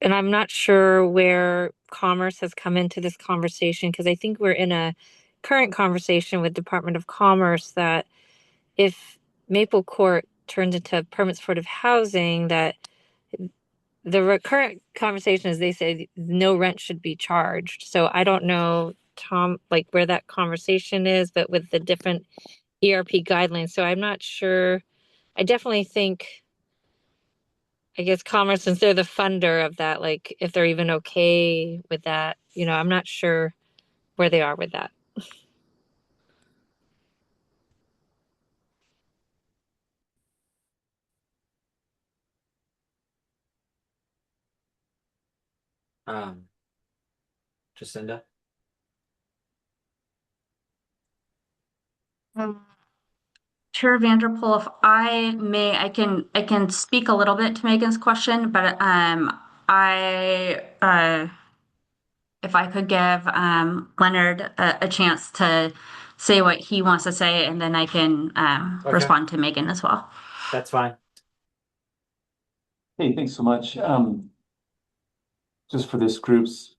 and I'm not sure where Commerce has come into this conversation, because I think we're in a current conversation with Department of Commerce that if Maple Court turns into permanent supportive housing, that the current conversation is they say no rent should be charged. So I don't know, Tom, like where that conversation is, but with the different ERP guidelines. So I'm not sure. I definitely think, I guess, Commerce, since they're the funder of that, like if they're even okay with that, I'm not sure where they are with that. Jacinda. Chair Vanderpool, if I may, I can speak a little bit to Megan's question, but if I could give Leonard a chance to say what he wants to say, and then I can respond to Megan as well. That's fine. Hey, thanks so much. Just for this group's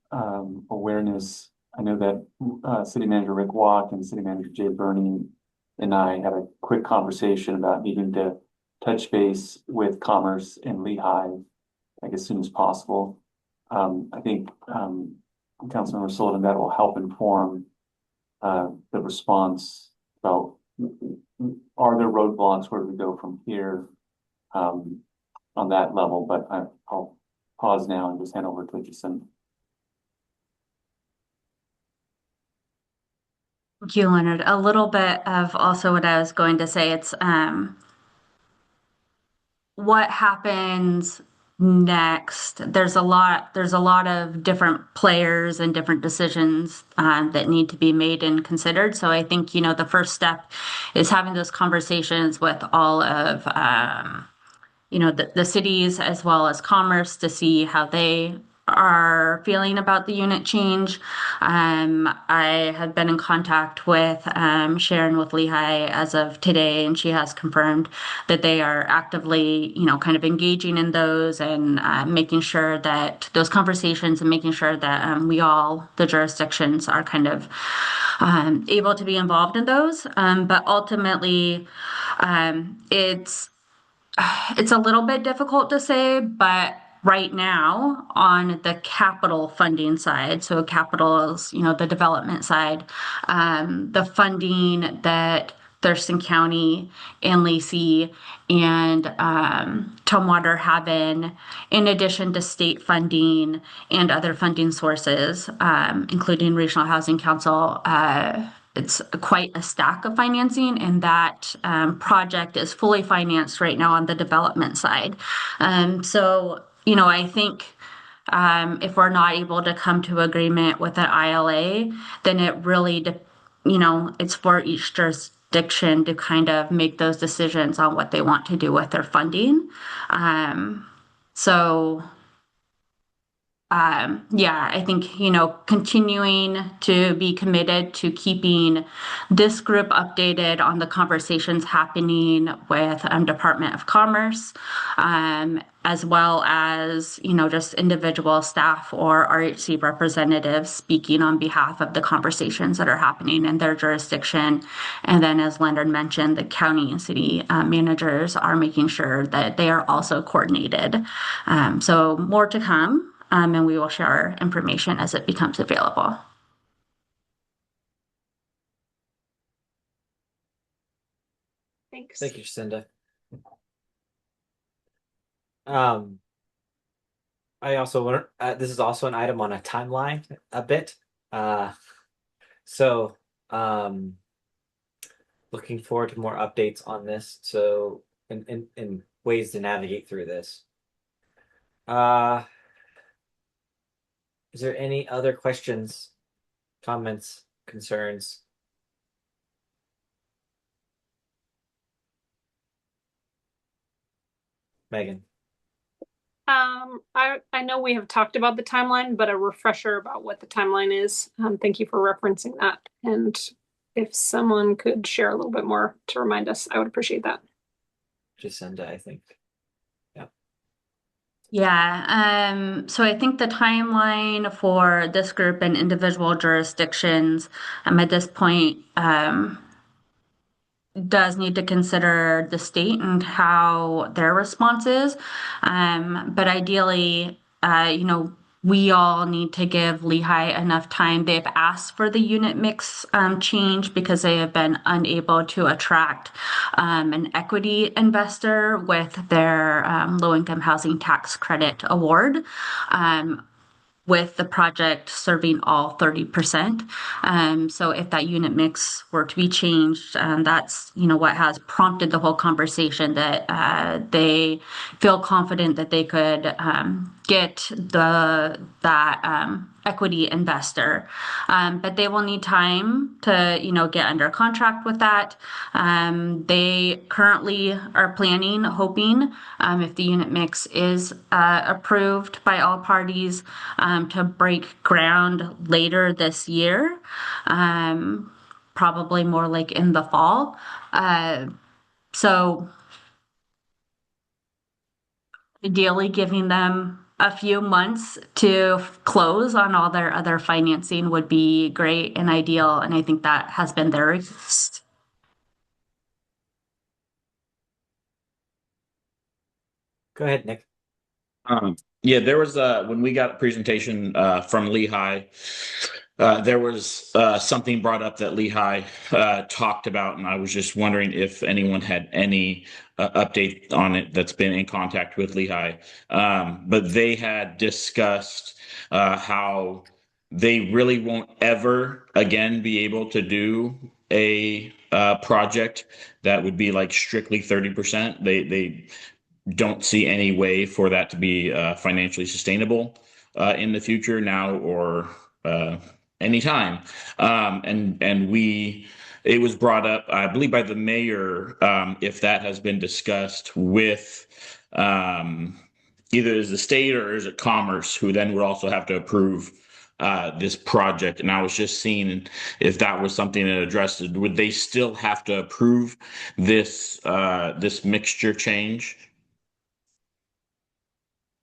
awareness, I know that City Manager Rick Walk and City Manager Jay Burney and I had a quick conversation about needing to touch base with Commerce and Lehigh, like as soon as possible. I think Councilmember Sullivan, that will help inform the response about are there roadblocks, where do we go from here on that level, but I'll pause now and just hand over to Jacinda. Thank you, Leonard. A little bit of also what I was going to say. It's what happens next. There's a lot of different players and different decisions that need to be made and considered. So I think, the first step is having those conversations with all of the cities as well as Commerce to see how they are feeling about the unit change. I have been in contact with Sharon with Lehigh as of today, and she has confirmed that they are actively, kind of engaging in those and making sure that those conversations and making sure that the jurisdictions are kind of able to be involved in those. But ultimately, it's a little bit difficult to say, but right now on the capital funding side, so capital is, the development side, the funding that Thurston County and Lacey and Tumwater have been, in addition to state funding and other funding sources, including Regional Housing Council. It's quite a stack of financing, and that project is fully financed right now on the development side. So, I think if we're not able to come to agreement with an ILA, then it really, it's for each jurisdiction to kind of make those decisions on what they want to do with their funding. I think, continuing to be committed to keeping this group updated on the conversations happening with Department of Commerce, as well as, just individual staff or RHC representatives speaking on behalf of the conversations that are happening in their jurisdiction. And then, as Leonard mentioned, the county and city managers are making sure that they are also coordinated. So more to come. And we will share information as it becomes available. Thanks. Thank you, Jacinda. I also want this is also an item on a timeline a bit. Looking forward to more updates on this. So in ways to navigate through this. Is there any other questions, comments, concerns? Megan. I know we have talked about the timeline, but a refresher about what the timeline is. Thank you for referencing that. And if someone could share a little bit more to remind us, I would appreciate that. Jacinda, I think. Yeah, so I think the timeline for this group and individual jurisdictions at this point does need to consider the state and how their response is. But ideally, we all need to give Lehigh enough time. They've asked for the unit mix change because they have been unable to attract an equity investor with their low-income housing tax credit award. With the project serving all 30%. So if that unit mix were to be changed, that's, what has prompted the whole conversation that they feel confident that they could get that equity investor. But they will need time to, get under contract with that. They currently are planning, hoping, if the unit mix is approved by all parties, to break ground later this year, probably more like in the fall. So ideally giving them a few months to close on all their other financing would be great and ideal. And I think that has been their request. Go ahead, Nick. Yeah, there was when we got a presentation from Lehigh, there was something brought up that Lehigh talked about, and I was just wondering if anyone had any update on it that's been in contact with Lehigh. But they had discussed how they really won't ever again be able to do a project that would be like strictly 30%. They don't see any way for that to be financially sustainable in the future now or anytime. It was brought up, I believe, by the mayor, if that has been discussed with either is the state or is it Commerce, who then would also have to approve this project. And I was just seeing if that was something that addressed it. Would they still have to approve this this mixture change?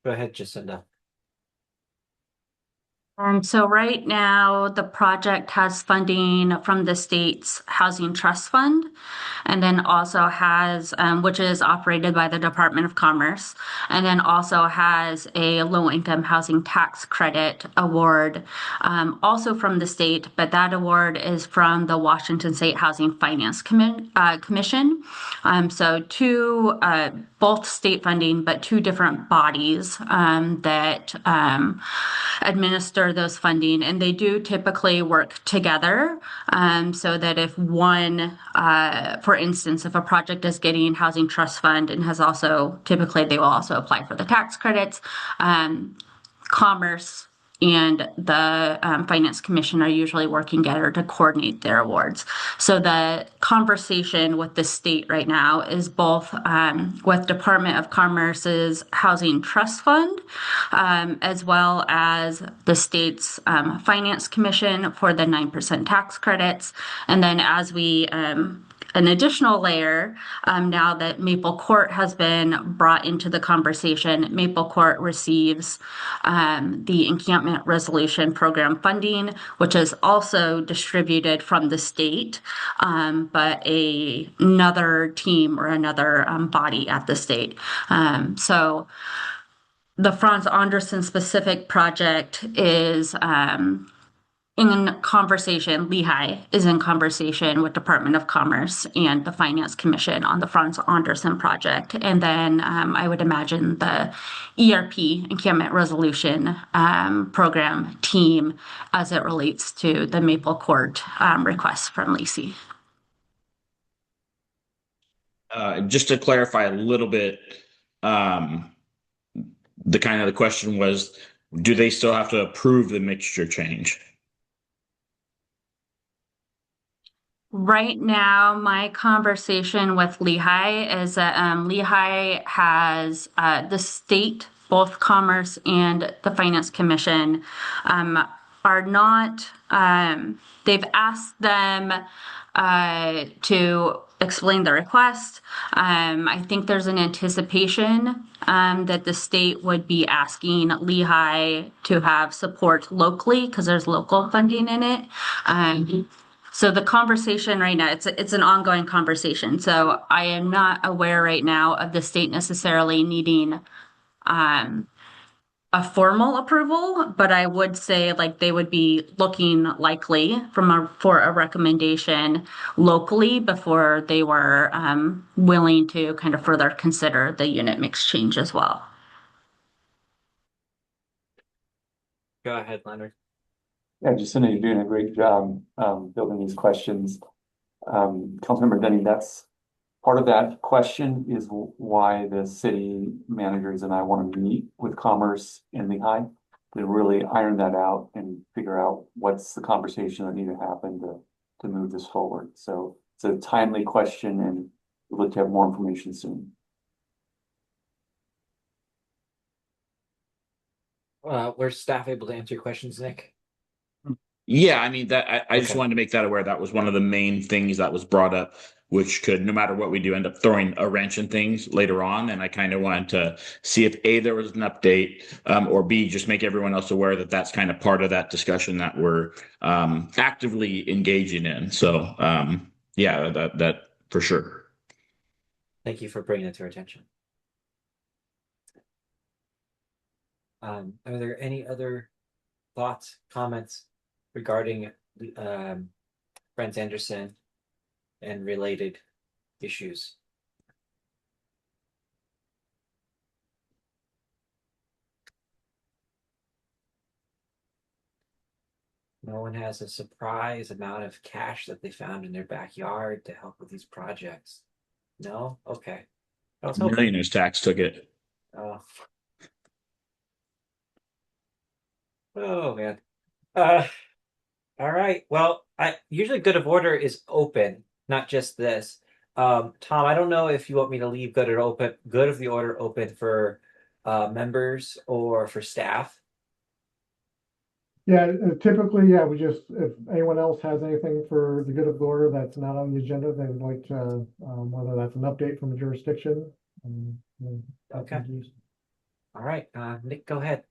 Go ahead, Jacinda. So right now, the project has funding from the state's Housing Trust Fund. and then also has, which is operated by the Department of Commerce, and then also has a low-income housing tax credit award, also from the state, but that award is from the Washington State Housing Finance Commission. So both state funding, but two different bodies that administer those funding, and they do typically work together, so that if one, for instance, if a project is getting housing trust fund and has also, typically they will also apply for the tax credits, Commerce and the Finance Commission are usually working together to coordinate their awards. So the conversation with the state right now is both with Department of Commerce's Housing Trust Fund, as well as the state's Finance Commission for the 9% tax credits. And then as we an additional layer, now that Maple Court has been brought into the conversation, Maple Court receives the Encampment Resolution Program funding, which is also distributed from the state, but another team or another body at the state. So the Franz Anderson specific project is in conversation, Lehigh is in conversation with Department of Commerce and the Finance Commission on the Franz Anderson project. And then I would imagine the ERP, Encampment Resolution Program team as it relates to the Maple Court request from Lacey. Just to clarify a little bit, the question was, do they still have to approve the mixture change? Right now, my conversation with Lehigh is that Lehigh has the state, both Commerce and the Finance Commission, are not, they've asked them to explain the request. I think there's an anticipation that the state would be asking Lehigh to have support locally because there's local funding in it. So the conversation right now, it's an ongoing conversation. So I am not aware right now of the state necessarily needing a formal approval, but I would say like they would be looking likely for a recommendation locally before they were willing to kind of further consider the unit mix change as well. Go ahead, Leonard. Yeah, Jacinda, you're doing a great job building these questions. Councilmember Dunning, that's part of that question is why the city managers and I want to meet with Commerce and Lehigh to really iron that out and figure out what's the conversation that need to happen to move this forward. So it's a timely question and we'll look to have more information soon. Were staff able to answer your questions, Nick? Yeah, I mean that I just wanted to make that aware. That was one of the main things that was brought up, which could, no matter what we do, end up throwing a wrench in things later on. And I kind of wanted to see if A, there was an update, or B, just make everyone else aware that that's kind of part of that discussion that we're actively engaging in. So yeah, that for sure. Thank you for bringing it to our attention. Are there any other thoughts, comments regarding Franz Anderson and related issues? No one has a surprise amount of cash that they found in their backyard to help with these projects. No? Okay. I was hoping. Millionaire's tax took it. Oh man. All right. Well, usually good of order is open, not just this. Tom, I don't know if you want me to leave good of the order open for members or for staff. Yeah, typically, yeah, we just, if anyone else has anything for the good of the order that's not on the agenda, they would like to, whether that's an update from a jurisdiction. Okay. All right, Nick, go ahead.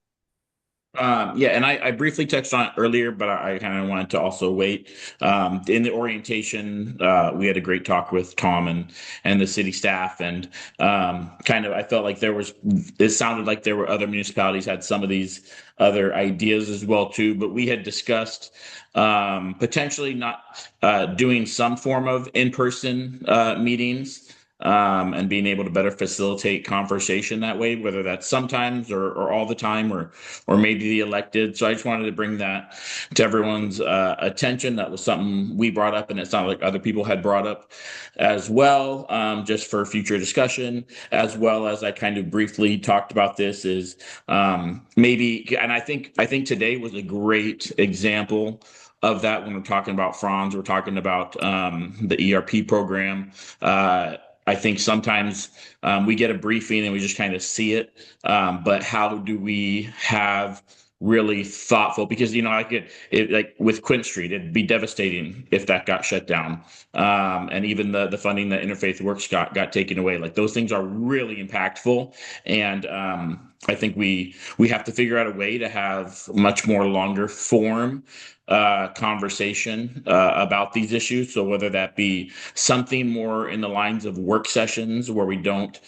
Yeah, and I briefly touched on it earlier, but I kind of wanted to also wait. In the orientation, we had a great talk with Tom and the city staff, and kind of I felt like it sounded like there were other municipalities had some of these other ideas as well too, but we had discussed potentially not doing some form of in-person meetings. And being able to better facilitate conversation that way, whether that's sometimes or all the time, or maybe the elected. So I just wanted to bring that to everyone's attention. That was something we brought up, and it sounded like other people had brought up as well, just for future discussion, as well as I kind of briefly talked about this is maybe, and I think today was a great example of that when we're talking about Franz, we're talking about the ERP program. I think sometimes we get a briefing and we just kind of see it. But how do we have really thoughtful? Because like with Quint Street, it'd be devastating if that got shut down. And even the funding that Interfaith Works got taken away. Like those things are really impactful. And I think we have to figure out a way to have much more longer form conversation about these issues. So whether that be something more in the lines of work sessions where we don't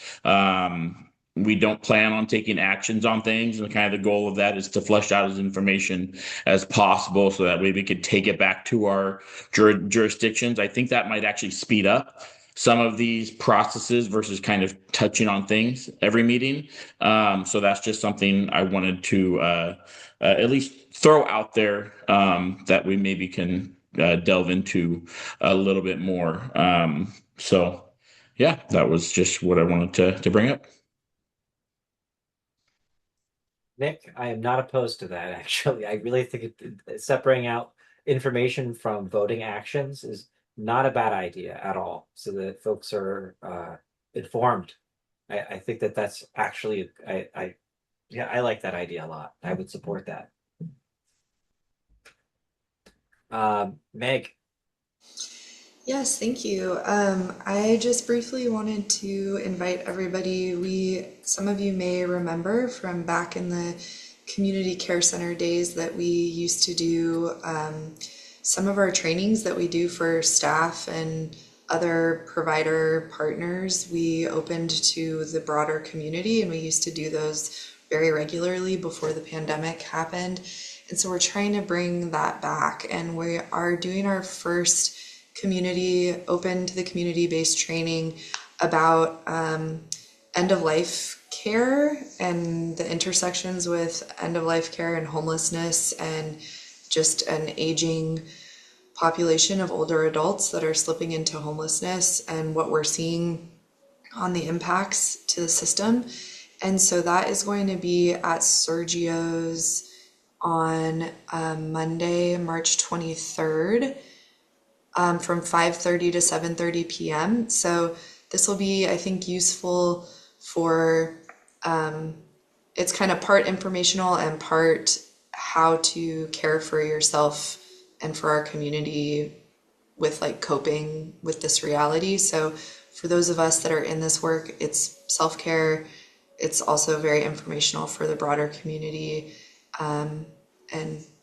plan on taking actions on things, and kind of the goal of that is to flesh out as information as possible so that way we could take it back to our jurisdictions. I think that might actually speed up some of these processes versus kind of touching on things every meeting. So that's just something I wanted to at least throw out there, that we maybe can delve into a little bit more. So yeah, that was just what I wanted to bring up. Nick, I am not opposed to that, actually. I really think separating out information from voting actions is not a bad idea at all, so that folks are informed. I think that's actually, yeah, I like that idea a lot. I would support that. Meg. Yes, thank you. I just briefly wanted to invite everybody. Some of you may remember from back in the community care center days that we used to do some of our trainings that we do for staff and other provider partners. We opened to the broader community, and we used to do those very regularly before the pandemic happened. And so we're trying to bring that back, and we are doing our first open to the community-based training about end-of-life care and the intersections with end-of-life care and homelessness, and just an aging population of older adults that are slipping into homelessness, and what we're seeing on the impacts to the system. And so that is going to be at Sergio's on Monday, March 23rd. From 5:30 to 7:30 p.m. So this will be, I think, useful for, it's kind of part informational and part how to care for yourself and for our community with like coping with this reality. So for those of us that are in this work, it's self-care. It's also very informational for the broader community. And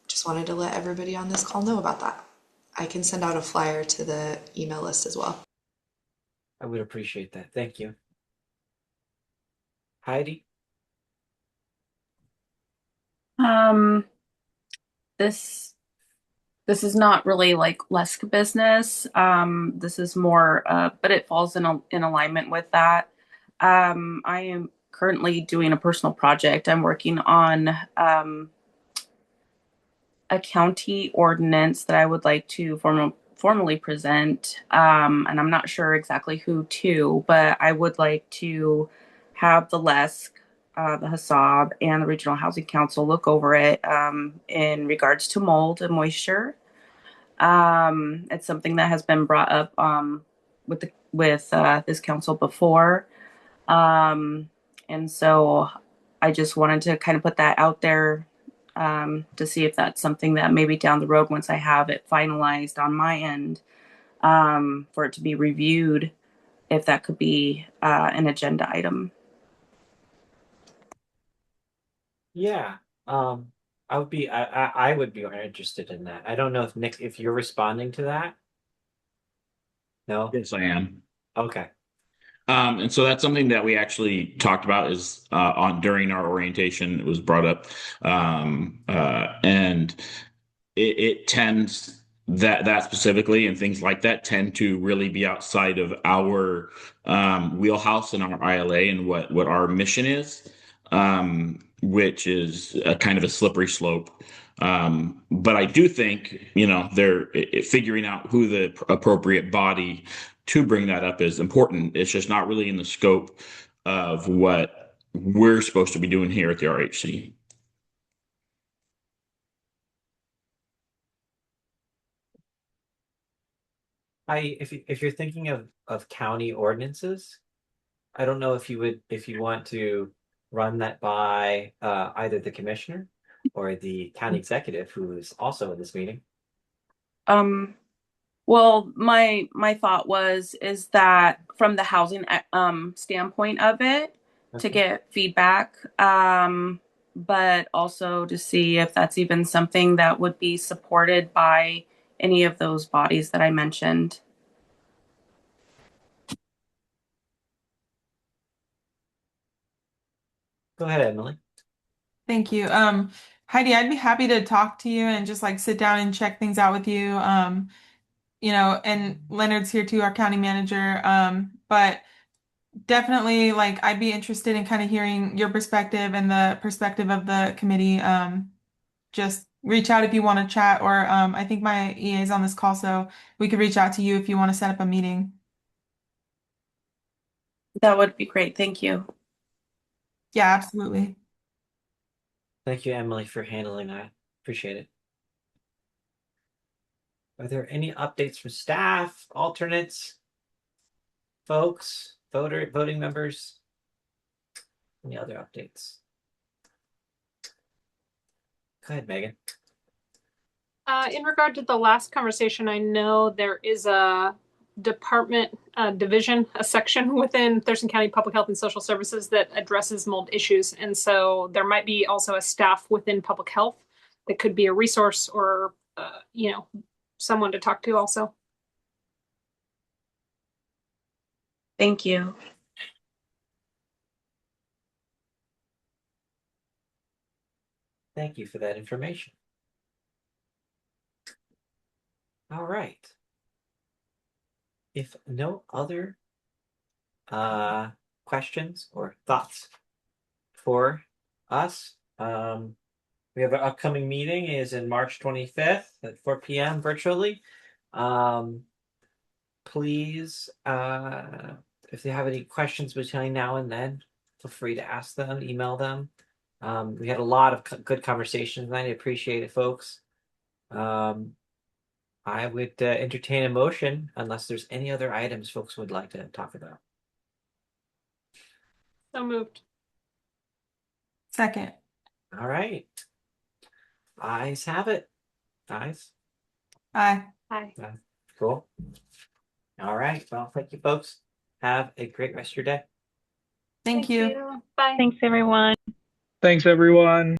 just wanted to let everybody on this call know about that. I can send out a flyer to the email list as well. I would appreciate that. Thank you. Heidi? This is not really like LESC business. This is more, but it falls in alignment with that. I am currently doing a personal project. I'm working on a county ordinance that I would like to formally present. And I'm not sure exactly who to, but I would like to have the LESC, the HASAB, and the Regional Housing Council look over it in regards to mold and moisture. It's something that has been brought up with this council before. And so I just wanted to kind of put that out there to see if that's something that maybe down the road, once I have it finalized on my end, for it to be reviewed, if that could be an agenda item. Yeah. I would be more interested in that. I don't know if Nick, if you're responding to that. No? Yes, I am. Okay. And so that's something that we actually talked about is on during our orientation. It was brought up, and it tends that specifically and things like that tend to really be outside of our wheelhouse and our ILA and what our mission is, which is a kind of a slippery slope. But I do think, they're figuring out who the appropriate body to bring that up is important. It's just not really in the scope of what we're supposed to be doing here at the RHC. If you're thinking of county ordinances, I don't know if you want to run that by either the commissioner or the county executive, who is also in this meeting. Well, my thought is that from the housing standpoint of it, to get feedback, but also to see if that's even something that would be supported by any of those bodies that I mentioned. Go ahead, Emily. Thank you. Heidi, I'd be happy to talk to you and just like sit down and check things out with you. And Leonard's here too, our county manager. But definitely like I'd be interested in kind of hearing your perspective and the perspective of the committee. Just reach out if you want to chat, or I think my EA is on this call, so we could reach out to you if you want to set up a meeting. That would be great. Thank you. Yeah, absolutely. Thank you, Emily, for handling that. Appreciate it. Are there any updates from staff, alternates, folks, voting members? Any other updates? Go ahead, Megan. In regard to the last conversation, I know there is a department division, a section within Thurston County Public Health and Social Services that addresses mold issues. And so there might be also a staff within public health that could be a resource or, someone to talk to also. Thank you. Thank you for that information. All right. If no other questions or thoughts for us, we have our upcoming meeting is in March 25th at 4 p.m. virtually. Please, if you have any questions between now and then, feel free to ask them, email them. We had a lot of good conversations and I appreciate it, folks. I would entertain a motion unless there's any other items folks would like to talk about. So moved. Second. All right. Ayes have it. Ayes. Aye. Aye. Cool. All right. Well, thank you, folks. Have a great rest of your day. Thank you. Bye. Thanks, everyone. Thanks, everyone.